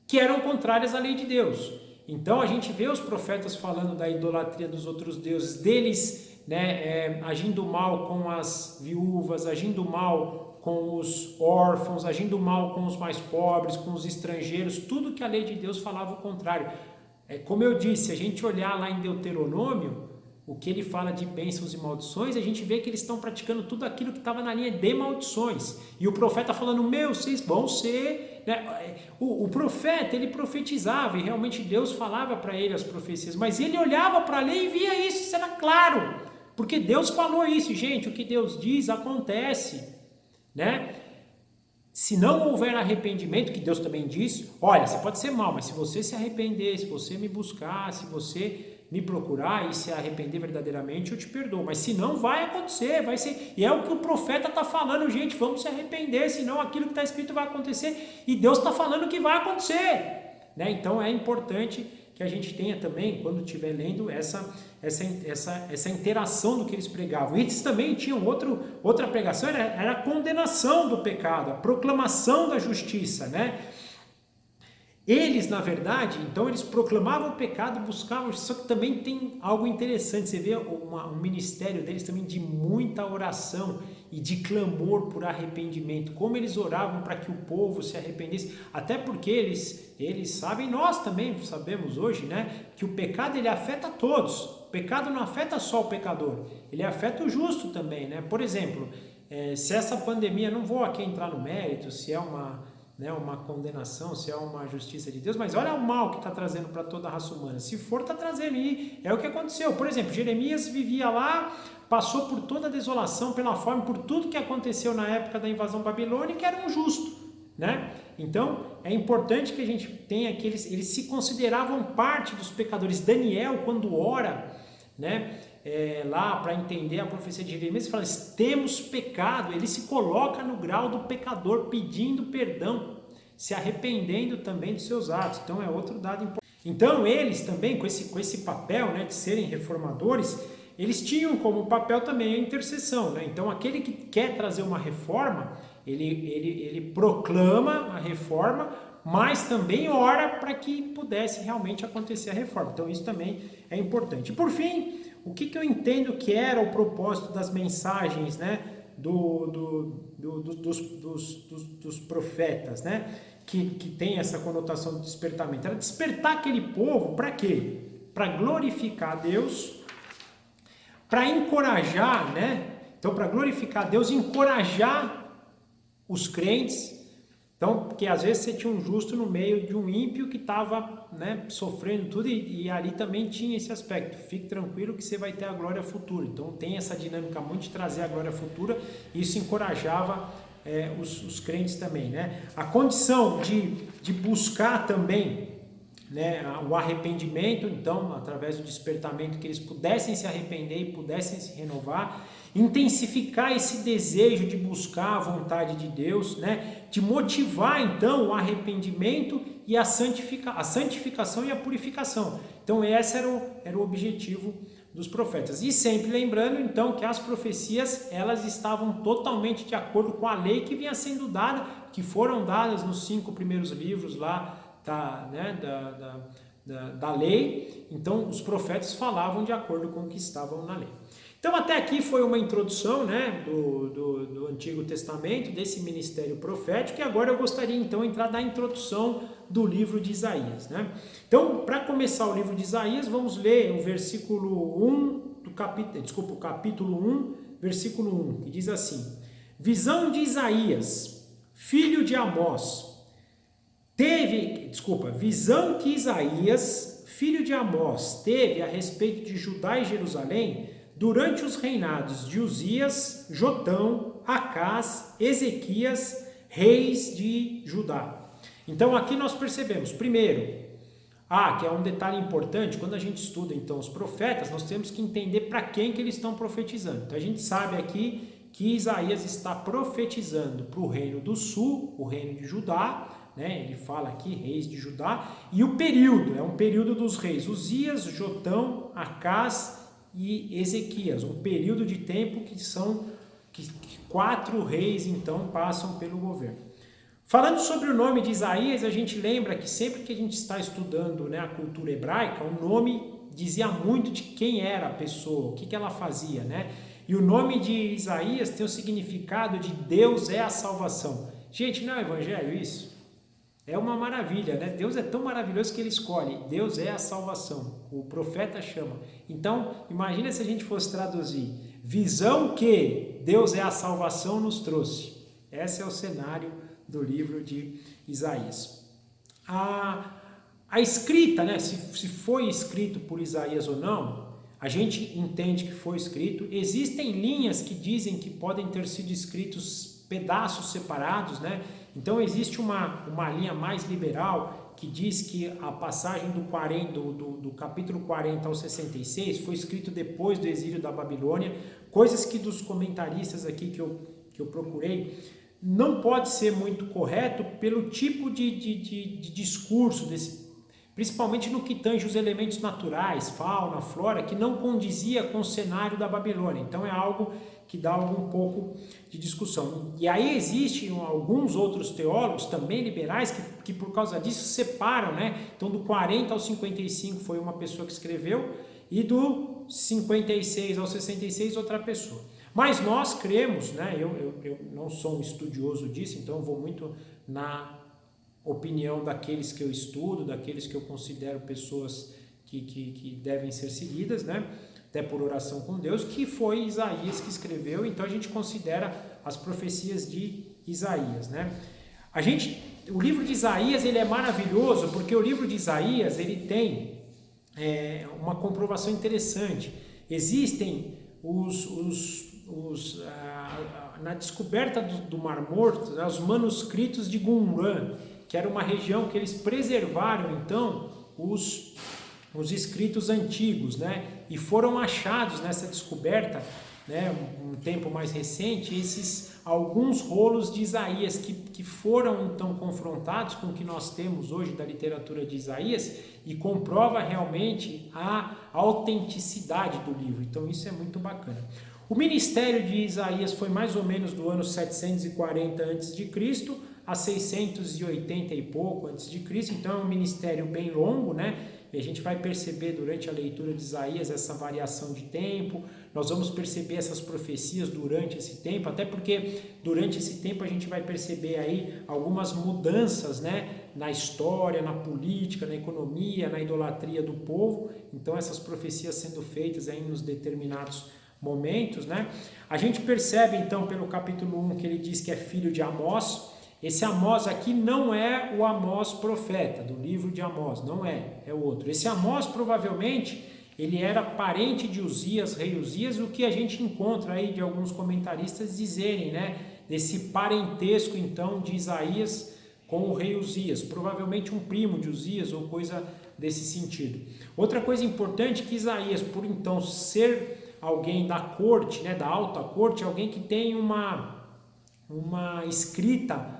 A: que eram contrárias à lei de Deus. Então, a gente vê os profetas falando da idolatria dos outros deuses, deles, né, agindo mal com as viúvas, agindo mal com os órfãos, agindo mal com os mais pobres, com os estrangeiros, tudo que a lei de Deus falava o contrário. Como eu disse, a gente olhar lá em Deuteronômio, o que ele fala de bênçãos e maldições, a gente vê que eles estão praticando tudo aquilo que estava na linha de maldições. E o profeta falando, vocês vão ser... Né? O profeta, ele profetizava e realmente Deus falava para ele as profecias, mas ele olhava para a lei e via isso, era claro. Porque Deus falou isso, gente, o que Deus diz acontece, né? Se não houver arrependimento, que Deus também diz, olha, você pode ser mal, mas se você se arrepender, se você me buscar, se você me procurar e se arrepender verdadeiramente, eu te perdoo. Mas se não, vai acontecer, vai ser. E é o que o profeta está falando, gente, vamos se arrepender, senão aquilo que está escrito vai acontecer. E Deus está falando que vai acontecer, né? Então é importante que a gente tenha também, quando estiver lendo, essa interação do que eles pregavam. E eles também tinham outra pregação, era a condenação do pecado, a proclamação da justiça, né? Eles, na verdade, então eles proclamavam o pecado, buscavam, só que também tem algo interessante, você vê um ministério deles também de muita oração e de clamor por arrependimento, como eles oravam para que o povo se arrependesse, até porque eles sabem, nós também sabemos hoje, né, que o pecado ele afeta todos, o pecado não afeta só o pecador, ele afeta o justo também, né? Por exemplo, se essa pandemia, não vou aqui entrar no mérito, se é uma condenação, se é uma justiça de Deus, mas olha o mal que está trazendo para toda a raça humana. Se for, está trazendo, e é o que aconteceu. Por exemplo, Jeremias vivia lá, passou por toda a desolação, pela fome, por tudo que aconteceu na época da invasão babilônica, era um justo, né? Então, é importante que a gente tenha que eles se consideravam parte dos pecadores. Daniel, quando ora, né, lá para entender a profecia de Jeremias, ele fala, temos pecado, ele se coloca no grau do pecador, pedindo perdão, se arrependendo também dos seus atos. Então é outro dado importante. Então eles também, com esse papel, né, de serem reformadores, eles tinham como papel também a intercessão, né? Então aquele que quer trazer uma reforma, ele proclama a reforma, mas também ora para que pudesse realmente acontecer a reforma. Então isso também é importante. E por fim, o que eu entendo que era o propósito das mensagens, né, dos profetas, né, que tem essa conotação de despertamento? Era despertar aquele povo para quê? Para glorificar a Deus, para encorajar, né? Então, para glorificar Deus, encorajar os crentes. Então, porque às vezes você tinha um justo no meio de um ímpio que estava, né, sofrendo tudo, e ali também tinha esse aspecto. Fique tranquilo que você vai ter a glória futura. Então, tem essa dinâmica muito de trazer a glória futura, e isso encorajava os crentes também, né? A condição de buscar também, né, o arrependimento, então, através do despertamento, que eles pudessem se arrepender e pudessem se renovar, intensificar esse desejo de buscar a vontade de Deus, né, de motivar, então, o arrependimento e a santificação e a purificação. Então, esse era o objetivo dos profetas. E sempre lembrando, então, que as profecias, elas estavam totalmente de acordo com a lei que vinha sendo dada, que foram dadas nos 5 primeiros livros lá, da lei. Então os profetas falavam de acordo com o que estavam na lei. Então até aqui foi uma introdução, né, do Antigo Testamento, desse ministério profético, e agora eu gostaria então de entrar na introdução do livro de Isaías, né? Então, para começar o livro de Isaías, vamos ler o capítulo 1, versículo 1, que diz assim: visão de Isaías, filho de Amós. Visão que Isaías, filho de Amós, teve a respeito de Judá e Jerusalém durante os reinados de Uzias, Jotão, Acás, Ezequias, reis de Judá. Então aqui nós percebemos, primeiro, que é um detalhe importante, quando a gente estuda então os profetas, nós temos que entender para quem que eles estão profetizando. Então a gente sabe aqui que Isaías está profetizando para o reino do sul, o reino de Judá, né? Ele fala aqui, reis de Judá, e o período, é um período dos reis Uzias, Jotão, Acás e Ezequias, um período de tempo que 4 reis então passam pelo governo. Falando sobre o nome de Isaías, a gente lembra que sempre que a gente está estudando, né, a cultura hebraica, o nome dizia muito de quem era a pessoa, o que ela fazia, né? E o nome de Isaías tem o significado de Deus é a salvação. Gente, não é evangelho isso? É uma maravilha, né? Deus é tão maravilhoso que ele escolhe. Deus é a salvação. O profeta chama. Então, imagina se a gente fosse traduzir. Visão que Deus é a salvação nos trouxe. Esse é o cenário do livro de Isaías. A escrita, né? Se foi escrito por Isaías ou não, a gente entende que foi escrito. Existem linhas que dizem que podem ter sido escritos pedaços separados, né? Então existe uma linha mais liberal que diz que a passagem do capítulo 40 ao 66 foi escrito depois do exílio da Babilônia, coisas que dos comentaristas aqui que eu procurei não pode ser muito correto pelo tipo de discurso, principalmente no que tange os elementos naturais, fauna, flora, que não condizia com o cenário da Babilônia. Então é algo que dá um pouco de discussão. E aí existem alguns outros teólogos, também liberais, que por causa disso separam, né? Então do 40 ao 55 foi uma pessoa que escreveu, e do 56 ao 66 outra pessoa. Mas nós cremos, né? Eu não sou um estudioso disso, então eu vou muito na opinião daqueles que eu estudo, daqueles que eu considero pessoas que devem ser seguidas, né? Até por oração com Deus, que foi Isaías que escreveu. Então a gente considera as profecias de Isaías, né? O livro de Isaías, ele é maravilhoso, porque o livro de Isaías, ele tem uma comprovação interessante. Existem na descoberta do Mar Morto, os manuscritos de Qumran, que era uma região que eles preservaram, então, os escritos antigos, né? E foram achados nessa descoberta, né, um tempo mais recente, alguns rolos de Isaías que foram então confrontados com o que nós temos hoje da literatura de Isaías, e comprova realmente a autenticidade do livro. Então isso é muito bacana. O ministério de Isaías foi mais ou menos do ano 740 a.C. a 680 e pouco a.C., então é um ministério bem longo, né? E a gente vai perceber durante a leitura de Isaías essa variação de tempo, nós vamos perceber essas profecias durante esse tempo, até porque durante esse tempo a gente vai perceber aí algumas mudanças, né, na história, na política, na economia, na idolatria do povo. Então essas profecias sendo feitas aí nos determinados momentos, né? A gente percebe então pelo capítulo 1 que ele diz que é filho de Amós. Esse Amós aqui não é o Amós profeta, do livro de Amós, não é, é outro. Esse Amós provavelmente ele era parente de Uzias, rei Uzias, o que a gente encontra aí de alguns comentaristas dizerem, né, desse parentesco então de Isaías com o rei Uzias, provavelmente um primo de Uzias ou coisa desse sentido. Outra coisa importante que Isaías, por então ser alguém da corte, né, da alta corte, alguém que tem uma escrita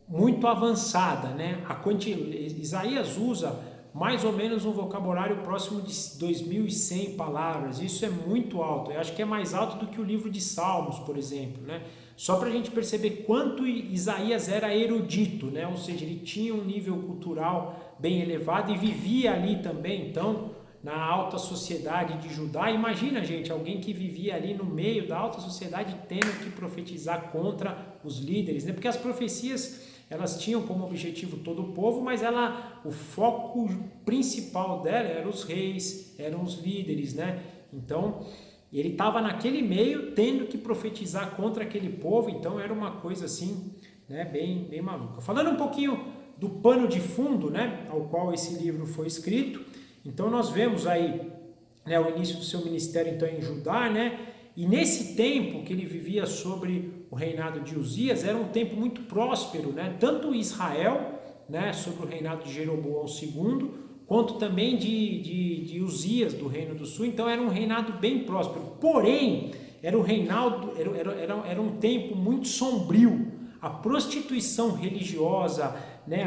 A: muito avançada, né? Isaías usa mais ou menos um vocabulário próximo de 2.100 palavras, isso é muito alto, eu acho que é mais alto do que o livro de Salmos, por exemplo, né? Só para a gente perceber quanto Isaías era erudito, né? Ou seja, ele tinha um nível cultural bem elevado e vivia ali também, então, na alta sociedade de Judá. Imagina, gente, alguém que vivia ali no meio da alta sociedade tendo que profetizar contra os líderes, né? Porque as profecias, elas tinham como objetivo todo o povo, mas o foco principal dela eram os reis, eram os líderes, né? Então, ele estava naquele meio tendo que profetizar contra aquele povo, então era uma coisa assim, né, bem maluca. Falando um pouquinho do pano de fundo, né, ao qual esse livro foi escrito, então nós vemos aí, né, o início do seu ministério então em Judá, né, e nesse tempo que ele vivia sobre o reinado de Uzias, era um tempo muito próspero, né, tanto Israel, né, sobre o reinado de Jeroboão II, quanto também de Uzias, do Reino do Sul, então era um reinado bem próspero, porém, era um tempo muito sombrio, a prostituição religiosa, né,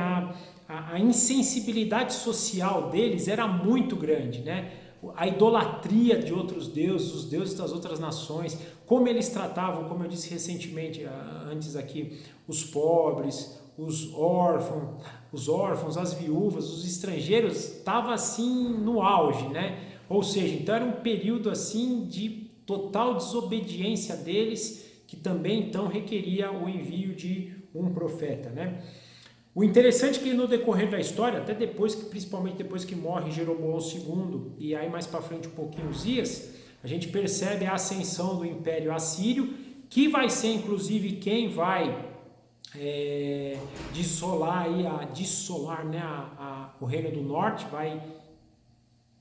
A: a insensibilidade social deles era muito grande, né? A idolatria de outros deuses, os deuses das outras nações, como eles tratavam, como eu disse recentemente, antes aqui, os pobres, os órfãos, as viúvas, os estrangeiros, estava assim no auge, né? Ou seja, então era um período assim de total desobediência deles, que também então requeria o envio de um profeta, né? O interessante é que no decorrer da história, até depois, principalmente depois que morre Jeroboão II, e aí mais para frente um pouquinho Uzias, a gente percebe a ascensão do Império Assírio, que vai ser inclusive quem vai dissolar né, o Reino do Norte, vai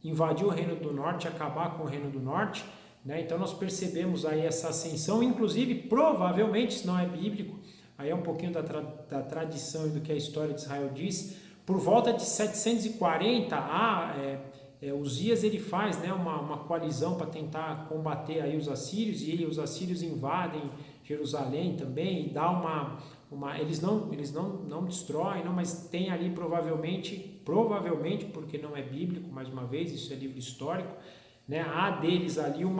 A: invadir o Reino do Norte, acabar com o Reino do Norte, né? Então nós percebemos aí essa ascensão, inclusive provavelmente, se não é bíblico, aí é um pouquinho da tradição e do que a história de Israel diz, por volta de 740, Uzias ele faz, né, uma coalizão para tentar combater aí os assírios, e os assírios invadem Jerusalém também, e dá eles não destroem, não, mas tem ali provavelmente, porque não é bíblico, mais uma vez, isso é livro histórico, né, há deles ali um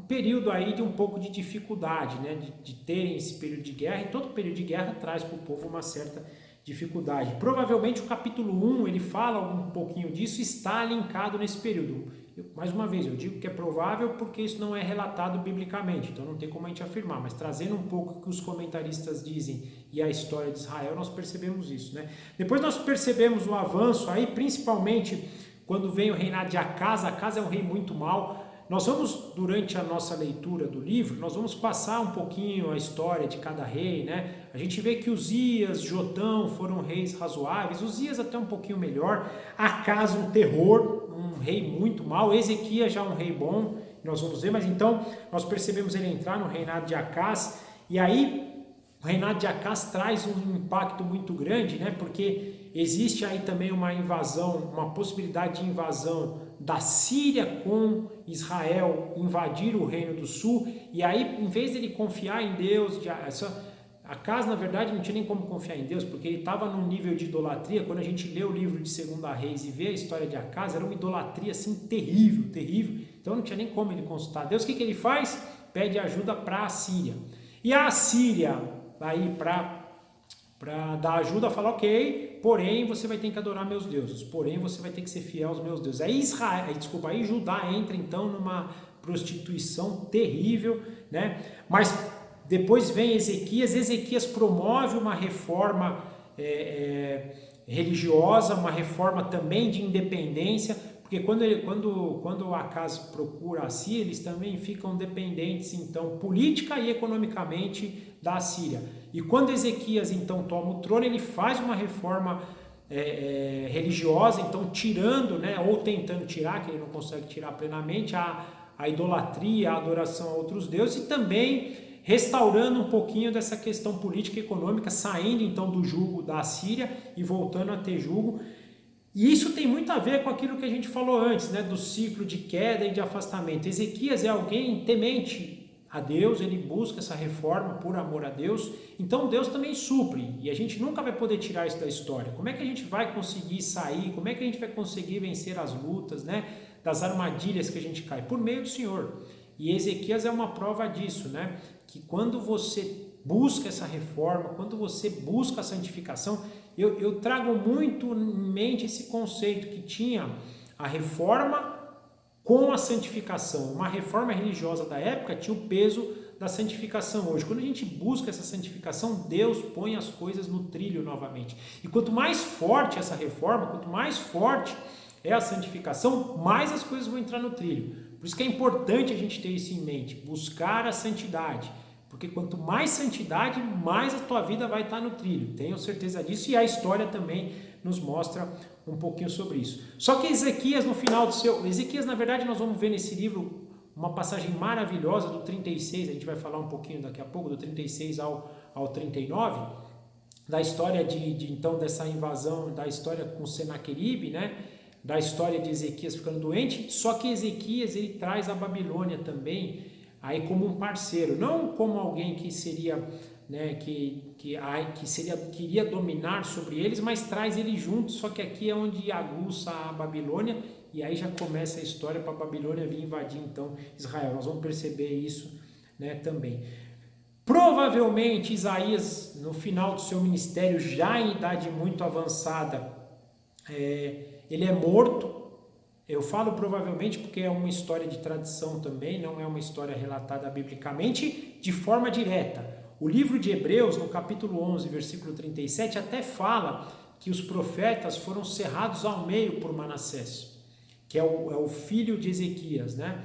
A: período aí de um pouco de dificuldade, né, de terem esse período de guerra, e todo período de guerra traz para o povo uma certa dificuldade. Provavelmente o capítulo 1, ele fala um pouquinho disso, está linkado nesse período. Mais uma vez, eu digo que é provável porque isso não é relatado biblicamente, então não tem como a gente afirmar, mas trazendo um pouco o que os comentaristas dizem e a história de Israel, nós percebemos isso, né? Depois nós percebemos o avanço aí, principalmente quando vem o reinado de Acaz. Acaz é um rei muito mau. Nós vamos, durante a nossa leitura do livro, nós vamos passar um pouquinho a história de cada rei, né? A gente vê que Uzias, Jotão foram reis razoáveis, Uzias até um pouquinho melhor, Acaz um terror, um rei muito mau, Ezequias já um rei bom, nós vamos ver, mas então nós percebemos ele entrar no reinado de Acaz, e aí o reinado de Acaz traz um impacto muito grande, né? Porque existe aí também uma invasão, uma possibilidade de invasão da Síria com Israel, invadir o Reino do Sul, e aí, em vez dele confiar em Deus, Acaz, na verdade, não tinha nem como confiar em Deus, porque ele estava num nível de idolatria. Quando a gente lê o livro de 2 Reis e vê a história de Acaz, era uma idolatria assim terrível, terrível, então não tinha nem como ele consultar Deus. O que ele faz? Pede ajuda para a Síria, e a Síria, aí para dar ajuda, fala: ok, porém você vai ter que adorar meus deuses, porém você vai ter que ser fiel aos meus deuses. Aí Judá entra então numa prostituição terrível, né? Mas depois vem Ezequias promove uma reforma religiosa, uma reforma também de independência, Porque quando Acaz procura a Síria, eles também ficam dependentes, então, política e economicamente da Síria. E quando Ezequias, então, toma o trono, ele faz uma reforma religiosa, então, tirando, né, ou tentando tirar, que ele não consegue tirar plenamente, a idolatria, a adoração a outros deuses, e também restaurando um pouquinho dessa questão política e econômica, saindo, então, do jugo da Síria e voltando a ter jugo. E isso tem muito a ver com aquilo que a gente falou antes, né, do ciclo de queda e de afastamento. Ezequias é alguém temente a Deus, ele busca essa reforma por amor a Deus, então Deus também supre, e a gente nunca vai poder tirar isso da história. Como é que a gente vai conseguir sair, como é que a gente vai conseguir vencer as lutas, né, das armadilhas que a gente cai? Por meio do Senhor. E Ezequias é uma prova disso, né, que quando você busca essa reforma, quando você busca a santificação, eu trago muito em mente esse conceito que tinha a reforma com a santificação. Uma reforma religiosa da época tinha o peso da santificação. Hoje, quando a gente busca essa santificação, Deus põe as coisas no trilho novamente. E quanto mais forte essa reforma, quanto mais forte é a santificação, mais as coisas vão entrar no trilho. Por isso que é importante a gente ter isso em mente, buscar a santidade. Porque quanto mais santidade, mais a tua vida vai estar no trilho. Tenho certeza disso, e a história também nos mostra um pouquinho sobre isso. Só que Ezequias, no final do seu... Ezequias, na verdade, nós vamos ver nesse livro uma passagem maravilhosa do 36, a gente vai falar um pouquinho daqui a pouco, do 36 ao 39, da história então dessa invasão, da história com Senaqueribe, né? Da história de Ezequias ficando doente, só que Ezequias, ele traz a Babilônia também, aí como um parceiro, não como alguém que seria, né, queria dominar sobre eles, mas traz ele junto, só que aqui é onde aguça a Babilônia, e aí já começa a história para a Babilônia vir invadir então Israel. Nós vamos perceber isso, né, também. Provavelmente Isaías, no final do seu ministério, já em idade muito avançada, ele é morto. Eu falo provavelmente porque é uma história de tradição também, não é uma história relatada biblicamente de forma direta. O livro de Hebreus, no capítulo 11, versículo 37, até fala que os profetas foram cerrados ao meio por Manassés, que é o filho de Ezequias, né?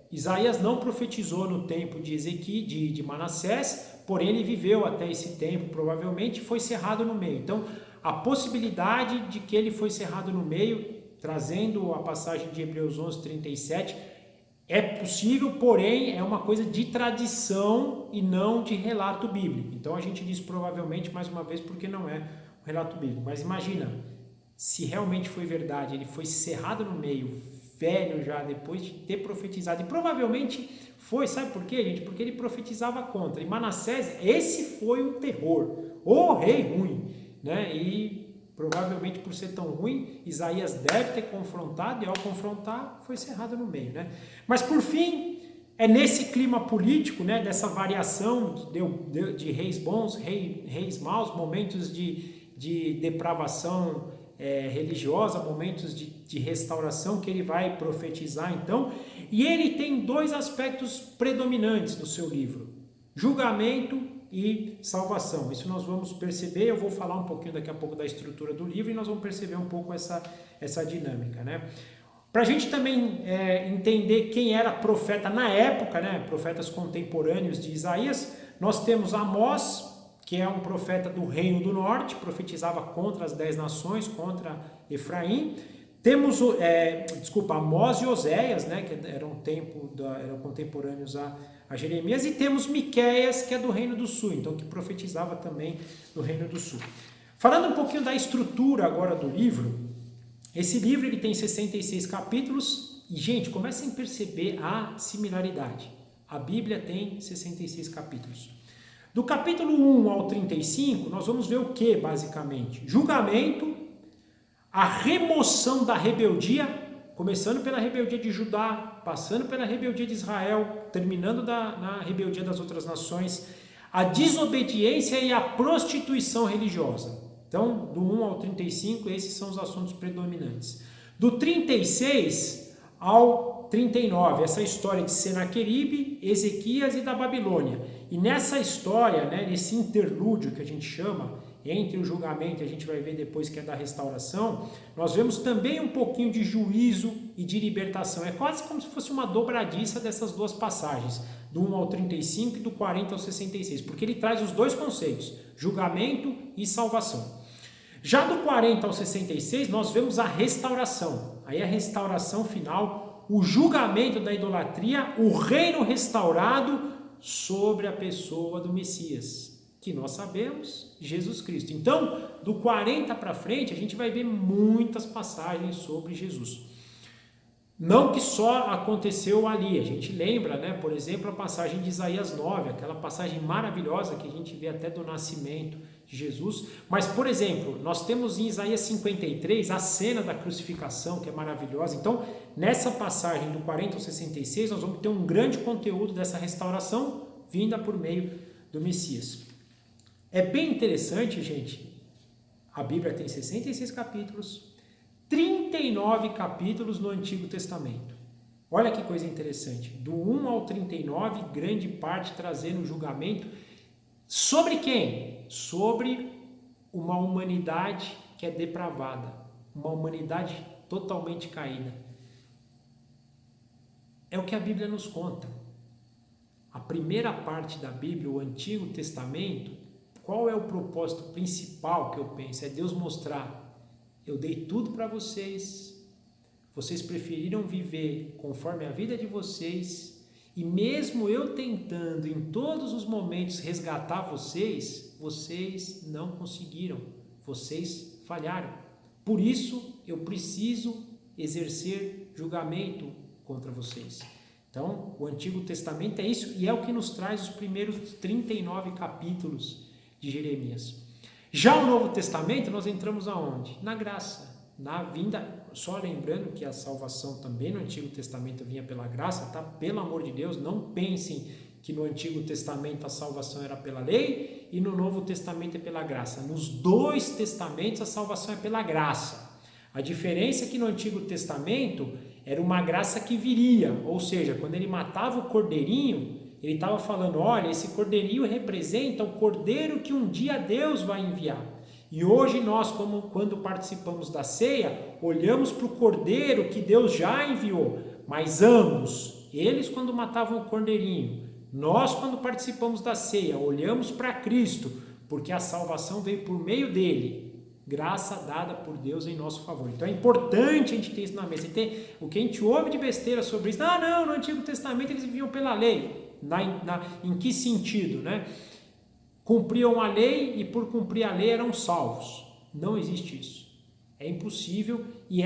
A: Isaías não profetizou no tempo de Manassés, porém ele viveu até esse tempo, provavelmente foi cerrado no meio. Então, a possibilidade de que ele foi cerrado no meio, trazendo a passagem de Hebreus 11, 37, é possível, porém é uma coisa de tradição e não de relato bíblico. Então a gente diz provavelmente, mais uma vez, porque não é um relato bíblico. Mas imagina, se realmente foi verdade, ele foi cerrado no meio, velho já, depois de ter profetizado, e provavelmente foi, sabe por quê, gente? Porque ele profetizava contra. E Manassés, esse foi o terror, o rei ruim, né? E provavelmente por ser tão ruim, Isaías deve ter confrontado, e ao confrontar foi cerrado no meio, né? Mas por fim, é nesse clima político, né, dessa variação de reis bons, reis maus, momentos de depravação religiosa, momentos de restauração, que ele vai profetizar então, e ele tem dois aspectos predominantes no seu livro: julgamento e salvação. Isso nós vamos perceber. Eu vou falar um pouquinho daqui a pouco da estrutura do livro, e nós vamos perceber um pouco essa dinâmica, né? Para a gente também entender quem era profeta na época, né? Profetas contemporâneos de Isaías, nós temos Amós, que é um profeta do Reino do Norte, profetizava contra as 10 nações, contra Efraim. Temos, Amós e Oséias, né, que eram contemporâneos a Jeremias, e temos Miqueias, que é do Reino do Sul, então que profetizava também do Reino do Sul. Falando um pouquinho da estrutura agora do livro, esse livro ele tem 66 capítulos, e gente, comecem a perceber a similaridade. A Bíblia tem 66 capítulos. Do capítulo 1 ao 35, nós vamos ver o que, basicamente? Julgamento, a remoção da rebeldia, começando pela rebeldia de Judá, passando pela rebeldia de Israel, terminando na rebeldia das outras nações, a desobediência e a prostituição religiosa. Então, do 1 ao 35, esses são os assuntos predominantes. Do 36 ao 39, essa história de Senaqueribe, Ezequias e da Babilônia. E nessa história, né, nesse interlúdio que a gente chama, entre o julgamento, a gente vai ver depois que é da restauração, nós vemos também um pouquinho de juízo e de libertação. É quase como se fosse uma dobradiça dessas duas passagens, do 1 ao 35 e do 40 ao 66, porque ele traz os dois conceitos, julgamento e salvação. Já do 40 ao 66, nós vemos a restauração. Aí a restauração final, o julgamento da idolatria, o reino restaurado sobre a pessoa do Messias, que nós sabemos, Jesus Cristo. Então, do 40 para frente, a gente vai ver muitas passagens sobre Jesus. Não que só aconteceu ali, a gente lembra, né? Por exemplo, a passagem de Isaías 9, aquela passagem maravilhosa que a gente vê até do nascimento de Jesus. Mas, por exemplo, nós temos em Isaías 53 a cena da crucificação, que é maravilhosa. Então, nessa passagem do 40 ao 66, nós vamos ter um grande conteúdo dessa restauração vinda por meio do Messias. É bem interessante, gente, a Bíblia tem 66 capítulos, 39 capítulos no Antigo Testamento. Olha que coisa interessante, do 1 ao 39, grande parte trazendo julgamento sobre quem? Sobre uma humanidade que é depravada, uma humanidade totalmente caída. É o que a Bíblia nos conta. A primeira parte da Bíblia, o Antigo Testamento, qual é o propósito principal que eu penso? É Deus mostrar, eu dei tudo para vocês, vocês preferiram viver conforme a vida de vocês, e mesmo eu tentando em todos os momentos resgatar vocês, vocês não conseguiram, vocês falharam. Por isso eu preciso exercer julgamento contra vocês. Então, o Antigo Testamento é isso, e é o que nos traz os primeiros 39 capítulos de Jeremias. Já o Novo Testamento, nós entramos aonde? Na graça, na vinda, só lembrando que a salvação também no Antigo Testamento vinha pela graça, tá? Pelo amor de Deus, não pensem que no Antigo Testamento a salvação era pela lei e no Novo Testamento é pela graça. Nos dois testamentos a salvação é pela graça. A diferença é que no Antigo Testamento era uma graça que viria, ou seja, quando ele matava o cordeirinho, ele estava falando, olha, esse cordeirinho representa o cordeiro que um dia Deus vai enviar. E hoje nós, quando participamos da ceia, olhamos para o cordeiro que Deus já enviou. Mas ambos, eles quando matavam o cordeirinho, nós quando participamos da ceia, olhamos para Cristo, porque a salvação veio por meio dele. Graça dada por Deus em nosso favor. Então é importante a gente ter isso na mesa. O que a gente ouve de besteira sobre isso, não, no Antigo Testamento eles viviam pela lei. Em que sentido, né? Cumpriam a lei e por cumprir a lei eram salvos. Não existe isso. É impossível e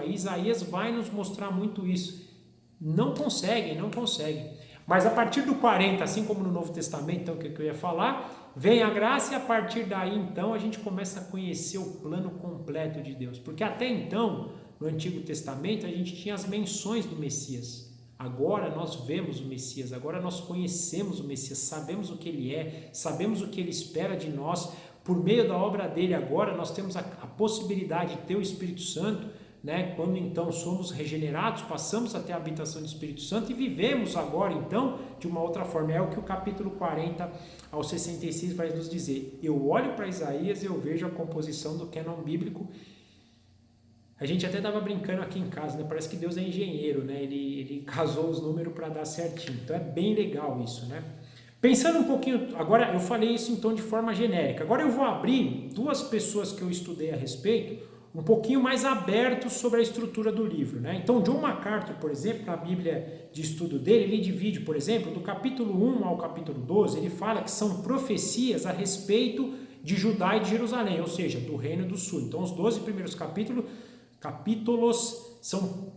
A: Isaías vai nos mostrar muito isso. Não conseguem. Mas a partir do 40, assim como no Novo Testamento, então, que eu ia falar, vem a graça e a partir daí, então, a gente começa a conhecer o plano completo de Deus. Porque até então, no Antigo Testamento, a gente tinha as menções do Messias. Agora nós vemos o Messias, agora nós conhecemos o Messias, sabemos o que ele é, sabemos o que ele espera de nós. Por meio da obra dele agora nós temos a possibilidade de ter o Espírito Santo, né? Quando então somos regenerados, passamos a ter a habitação do Espírito Santo e vivemos agora então de uma outra forma. É o que o capítulo 40 ao 66 vai nos dizer. Eu olho para Isaías e eu vejo a composição do cânon bíblico. A gente até estava brincando aqui em casa, né? Parece que Deus é engenheiro, né? Ele casou os números para dar certinho. Então é bem legal isso, né? Pensando um pouquinho, agora eu falei isso então de forma genérica. Agora eu vou abrir duas pessoas que eu estudei a respeito, um pouquinho mais abertos sobre a estrutura do livro, né? Então John MacArthur, por exemplo, na Bíblia de estudo dele, ele divide, por exemplo, do capítulo 1 ao capítulo 12, ele fala que são profecias a respeito de Judá e de Jerusalém, ou seja, do Reino do Sul. Então os 12 primeiros capítulos são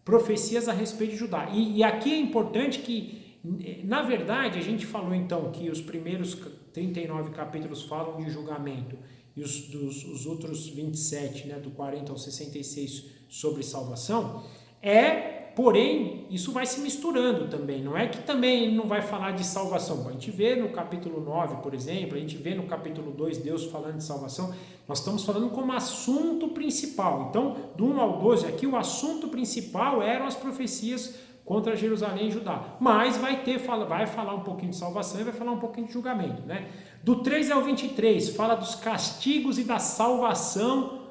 A: profecias a respeito de Judá. E aqui é importante que, na verdade, a gente falou então que os primeiros 39 capítulos falam de julgamento e os outros 27, né, do 40 ao 66, sobre salvação. Porém, isso vai se misturando também. Não é que também ele não vai falar de salvação. A gente vê no capítulo 9, por exemplo, a gente vê no capítulo 2 Deus falando de salvação. Nós estamos falando como assunto principal. Então, do 1 ao 12 aqui, o assunto principal eram as profecias contra Jerusalém e Judá. Mas vai falar um pouquinho de salvação e vai falar um pouquinho de julgamento, né? Do 13 ao 23, fala dos castigos e da salvação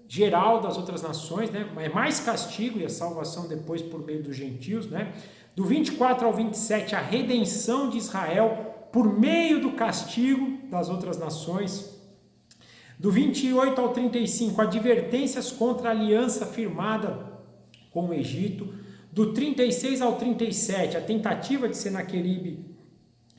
A: geral das outras nações, né? É mais castigo e a salvação depois por meio dos gentios, né? Do 24 ao 27, a redenção de Israel por meio do castigo das outras nações. Do 28 ao 35, advertências contra a aliança firmada com o Egito. Do 36 ao 37, a tentativa de Senaqueribe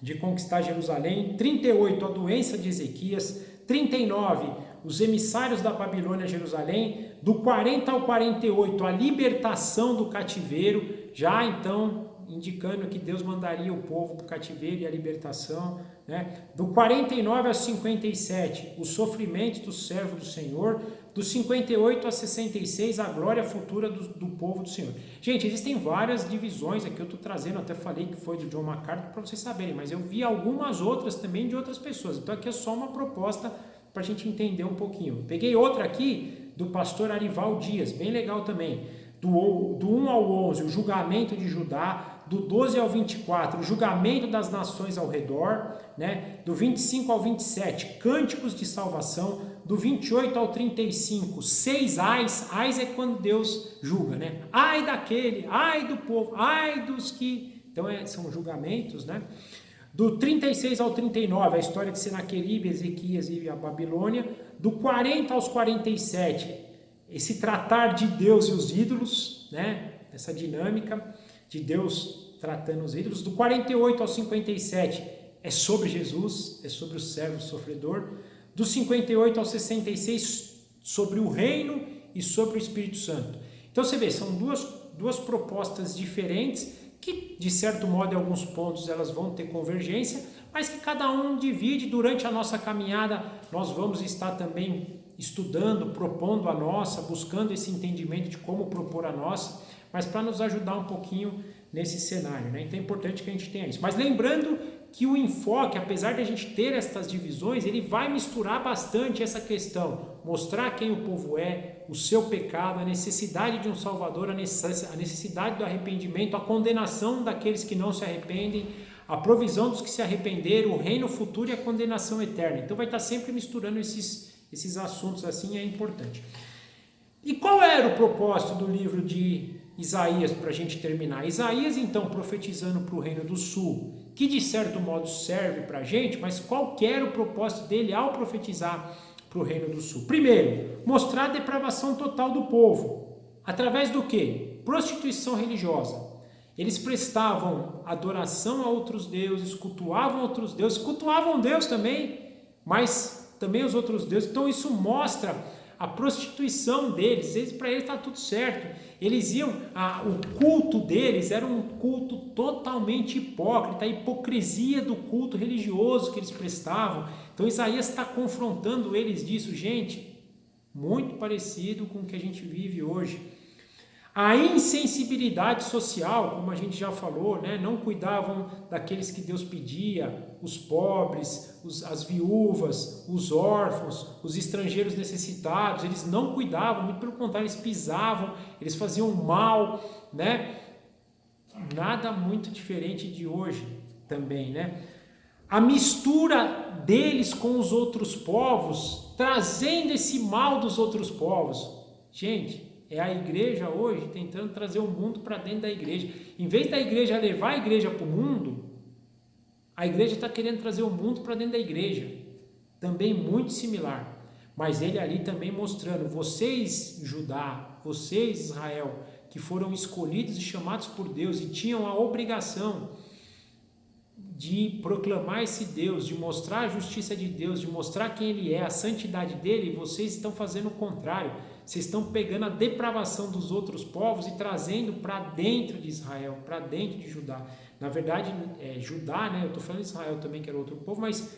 A: de conquistar Jerusalém. 38, a doença de Ezequias. 39, os emissários da Babilônia a Jerusalém. Do 40 ao 48, a libertação do cativeiro, já então indicando que Deus mandaria o povo para o cativeiro e a libertação, né? Do 49 ao 57, os sofrimentos do servo do Senhor. Do 58 a 66, a glória futura do povo do Senhor. Gente, existem várias divisões aqui, eu estou trazendo, até falei que foi do John MacArthur para vocês saberem, mas eu vi algumas outras também de outras pessoas, então aqui é só uma proposta para a gente entender um pouquinho. Peguei outra aqui do pastor Arival Dias, bem legal também, do 1 ao 11, o julgamento de Judá. Do 12 ao 24, o julgamento das nações ao redor, né? Do 25 ao 27, cânticos de salvação. Do 28 ao 35, 6 ais é quando Deus julga, né? Ai daquele, ai do povo, ai dos que... Então são julgamentos, né? Do 36 ao 39, a história de Senaqueribe, Ezequias e a Babilônia. Do 40 aos 47, esse tratar de Deus e os ídolos, né? Essa dinâmica de Deus tratando os ídolos. Do 48 ao 57 é sobre Jesus, é sobre o servo sofredor. Do 58 ao 66 sobre o reino e sobre o Espírito Santo. Então você vê, são duas propostas diferentes que de certo modo em alguns pontos elas vão ter convergência, mas que cada um divide. Durante a nossa caminhada nós vamos estar também estudando, propondo a nossa, buscando esse entendimento de como propor a nossa, mas para nos ajudar um pouquinho nesse cenário, né? Então é importante que a gente tenha isso. Mas lembrando que o enfoque, apesar de a gente ter essas divisões, ele vai misturar bastante essa questão, mostrar quem o povo é, o seu pecado, a necessidade de um Salvador, a necessidade do arrependimento, a condenação daqueles que não se arrependem, a provisão dos que se arrependeram, o reino futuro e a condenação eterna. Então vai estar sempre misturando esses assuntos assim, é importante. E qual era o propósito do livro de Isaías para a gente terminar? Isaías então profetizando para o reino do sul, que de certo modo serve para a gente, mas qual que era o propósito dele ao profetizar para o reino do sul? Primeiro, mostrar a depravação total do povo, através do quê? Prostituição religiosa. Eles prestavam adoração a outros deuses, cultuavam Deus também, mas também os outros deuses. Então isso mostra a prostituição deles. Para eles está tudo certo. Eles iam, o culto deles era um culto totalmente hipócrita, a hipocrisia do culto religioso que eles prestavam. Então Isaías está confrontando eles disso, gente, muito parecido com o que a gente vive hoje. A insensibilidade social, como a gente já falou, né? Não cuidavam daqueles que Deus pedia, os pobres, as viúvas, os órfãos, os estrangeiros necessitados. Eles não cuidavam, muito pelo contrário, eles pisavam, eles faziam mal, né? Nada muito diferente de hoje também, né? A mistura deles com os outros povos, trazendo esse mal dos outros povos. Gente, é a igreja hoje tentando trazer o mundo para dentro da igreja. Em vez da igreja levar a igreja para o mundo, a igreja está querendo trazer o mundo para dentro da igreja. Também muito similar. Mas ele ali também mostrando, vocês Judá, vocês Israel, que foram escolhidos e chamados por Deus e tinham a obrigação de proclamar esse Deus, de mostrar a justiça de Deus, de mostrar quem Ele é, a santidade dEle, e vocês estão fazendo o contrário. Vocês estão pegando a depravação dos outros povos e trazendo para dentro de Israel, para dentro de Judá. Na verdade, Judá, né? Eu estou falando de Israel também, que era outro povo, mas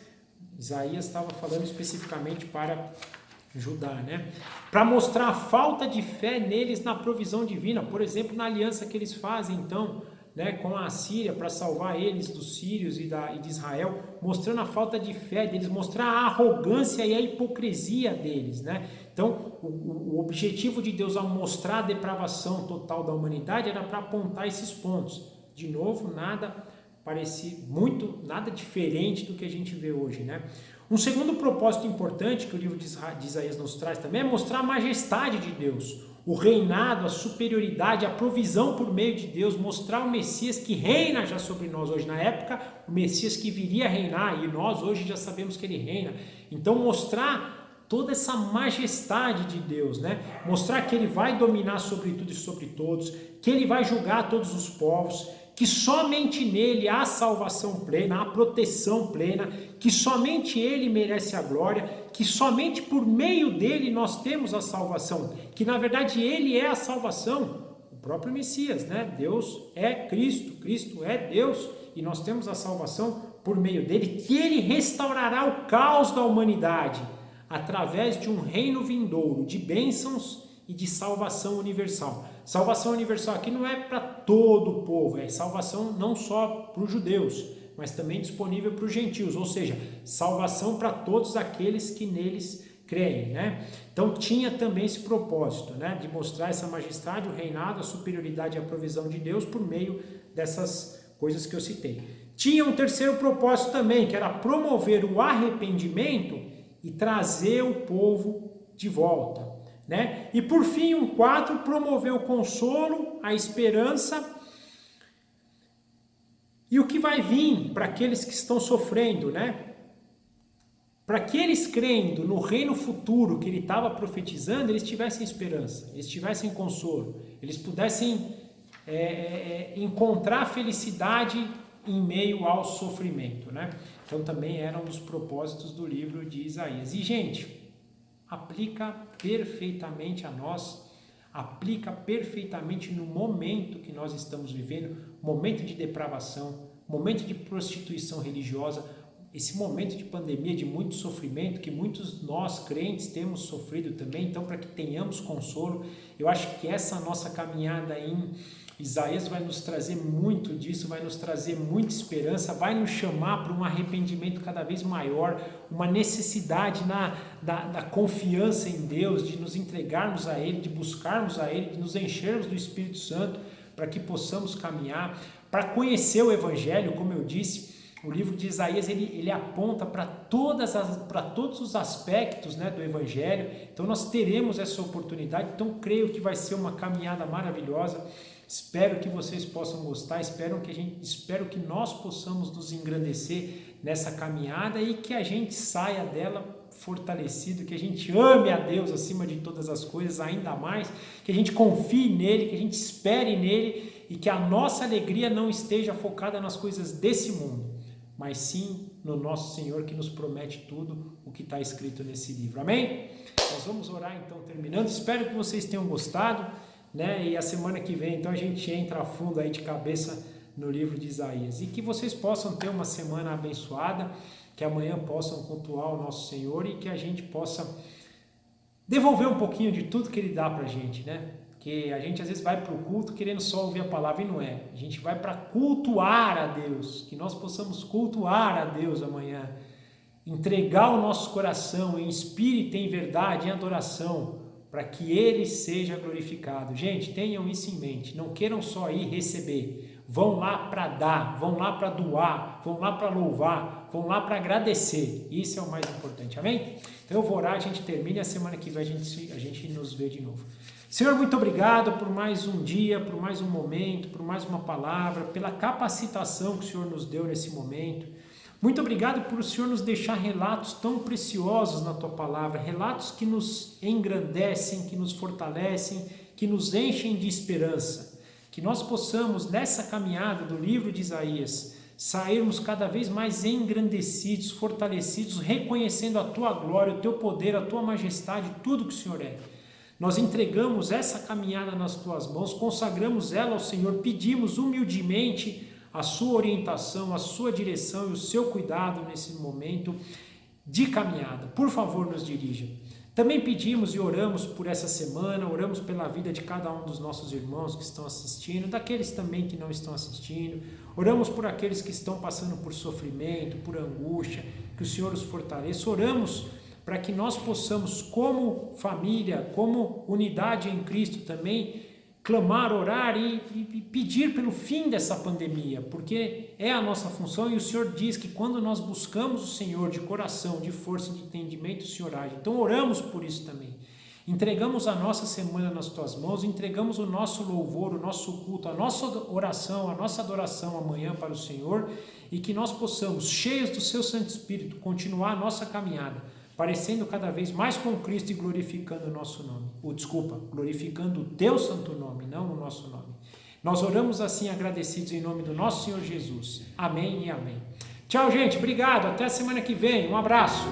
A: Isaías estava falando especificamente para Judá, né? Para mostrar a falta de fé neles na provisão divina, por exemplo, na aliança que eles fazem, então, né, com a Assíria para salvar eles dos sírios e de Israel, mostrando a falta de fé deles, mostrar a arrogância e a hipocrisia deles, né? Então, o objetivo de Deus ao mostrar a depravação total da humanidade era para apontar esses pontos. De novo, nada diferente do que a gente vê hoje, né? Um segundo propósito importante que o livro de Isaías nos traz também é mostrar a majestade de Deus, o reinado, a superioridade, a provisão por meio de Deus, mostrar o Messias que reina já sobre nós hoje. Na época, o Messias que viria a reinar, e nós hoje já sabemos que ele reina. Então, mostrar toda essa majestade de Deus, né? Mostrar que ele vai dominar sobre tudo e sobre todos, que ele vai julgar todos os povos, que somente nele há salvação plena, há proteção plena, que somente ele merece a glória, que somente por meio dele nós temos a salvação, que na verdade ele é a salvação, o próprio Messias, né? Deus é Cristo, Cristo é Deus, e nós temos a salvação por meio dele, que ele restaurará o caos da humanidade, através de um reino vindouro, de bênçãos e de salvação universal. Salvação universal aqui não é para todo o povo, é salvação não só para os judeus, mas também disponível para os gentios, ou seja, salvação para todos aqueles que neles creem, né? Então tinha também esse propósito, né, de mostrar essa majestade, o reinado, a superioridade e a provisão de Deus por meio dessas coisas que eu citei. Tinha um terceiro propósito também, que era promover o arrependimento e trazer o povo de volta, né? E por fim, um quarto, promover o consolo, a esperança e o que vai vir para aqueles que estão sofrendo, né? Para que eles crendo no reino futuro que ele estava profetizando, eles tivessem esperança, eles tivessem consolo, eles pudessem encontrar felicidade em meio ao sofrimento, né? Então também era um dos propósitos do livro de Isaías. E gente, aplica perfeitamente a nós, aplica perfeitamente no momento que nós estamos vivendo, momento de depravação, momento de prostituição religiosa, esse momento de pandemia, de muito sofrimento, que muitos nós crentes temos sofrido também. Então, para que tenhamos consolo, eu acho que essa nossa caminhada em Isaías vai nos trazer muito disso, vai nos trazer muita esperança, vai nos chamar para um arrependimento cada vez maior, uma necessidade da confiança em Deus, de nos entregarmos a Ele, de buscarmos a Ele, de nos enchermos do Espírito Santo, para que possamos caminhar, para conhecer o Evangelho. Como eu disse, o livro de Isaías ele aponta para todos os aspectos, né, do Evangelho. Então nós teremos essa oportunidade, então creio que vai ser uma caminhada maravilhosa. Espero que vocês possam gostar, espero que nós possamos nos engrandecer nessa caminhada e que a gente saia dela fortalecido, que a gente ame a Deus acima de todas as coisas, ainda mais, que a gente confie nele, que a gente espere nele e que a nossa alegria não esteja focada nas coisas desse mundo, mas sim no nosso Senhor que nos promete tudo o que está escrito nesse livro. Amém? Nós vamos orar então terminando, espero que vocês tenham gostado, né? E a semana que vem, então, a gente entra a fundo aí de cabeça no livro de Isaías. E que vocês possam ter uma semana abençoada, que amanhã possam cultuar o nosso Senhor e que a gente possa devolver um pouquinho de tudo que Ele dá pra gente, né? Que a gente às vezes vai para o culto querendo só ouvir a palavra e não é. A gente vai para cultuar a Deus, que nós possamos cultuar a Deus amanhã, entregar o nosso coração em espírito, em verdade, em adoração, para que Ele seja glorificado. Gente, tenham isso em mente, não queiram só ir receber, vão lá para dar, vão lá para doar, vão lá para louvar, vão lá para agradecer, isso é o mais importante, amém? Então eu vou orar, a gente termina e a semana que vem a gente nos vê de novo. Senhor, muito obrigado por mais um dia, por mais um momento, por mais uma palavra, pela capacitação que o Senhor nos deu nesse momento. Muito obrigado por o Senhor nos deixar relatos tão preciosos na Tua Palavra, relatos que nos engrandecem, que nos fortalecem, que nos enchem de esperança. Que nós possamos, nessa caminhada do livro de Isaías, sairmos cada vez mais engrandecidos, fortalecidos, reconhecendo a Tua glória, o Teu poder, a Tua majestade, tudo que o Senhor é. Nós entregamos essa caminhada nas Tuas mãos, consagramos ela ao Senhor, pedimos humildemente a sua orientação, a sua direção e o seu cuidado nesse momento de caminhada. Por favor, nos dirija. Também pedimos e oramos por essa semana, oramos pela vida de cada um dos nossos irmãos que estão assistindo, daqueles também que não estão assistindo, oramos por aqueles que estão passando por sofrimento, por angústia, que o Senhor os fortaleça, oramos para que nós possamos, como família, como unidade em Cristo também, clamar, orar e pedir pelo fim dessa pandemia, porque é a nossa função e o Senhor diz que quando nós buscamos o Senhor de coração, de força e de entendimento, o Senhor age. Então oramos por isso também. Entregamos a nossa semana nas tuas mãos, entregamos o nosso louvor, o nosso culto, a nossa oração, a nossa adoração amanhã para o Senhor e que nós possamos, cheios do seu Santo Espírito, continuar a nossa caminhada, parecendo cada vez mais com Cristo e glorificando o nosso nome. Glorificando o teu santo nome, não o nosso nome. Nós oramos assim agradecidos em nome do nosso Senhor Jesus. Amém e amém. Tchau, gente. Obrigado. Até a semana que vem. Um abraço.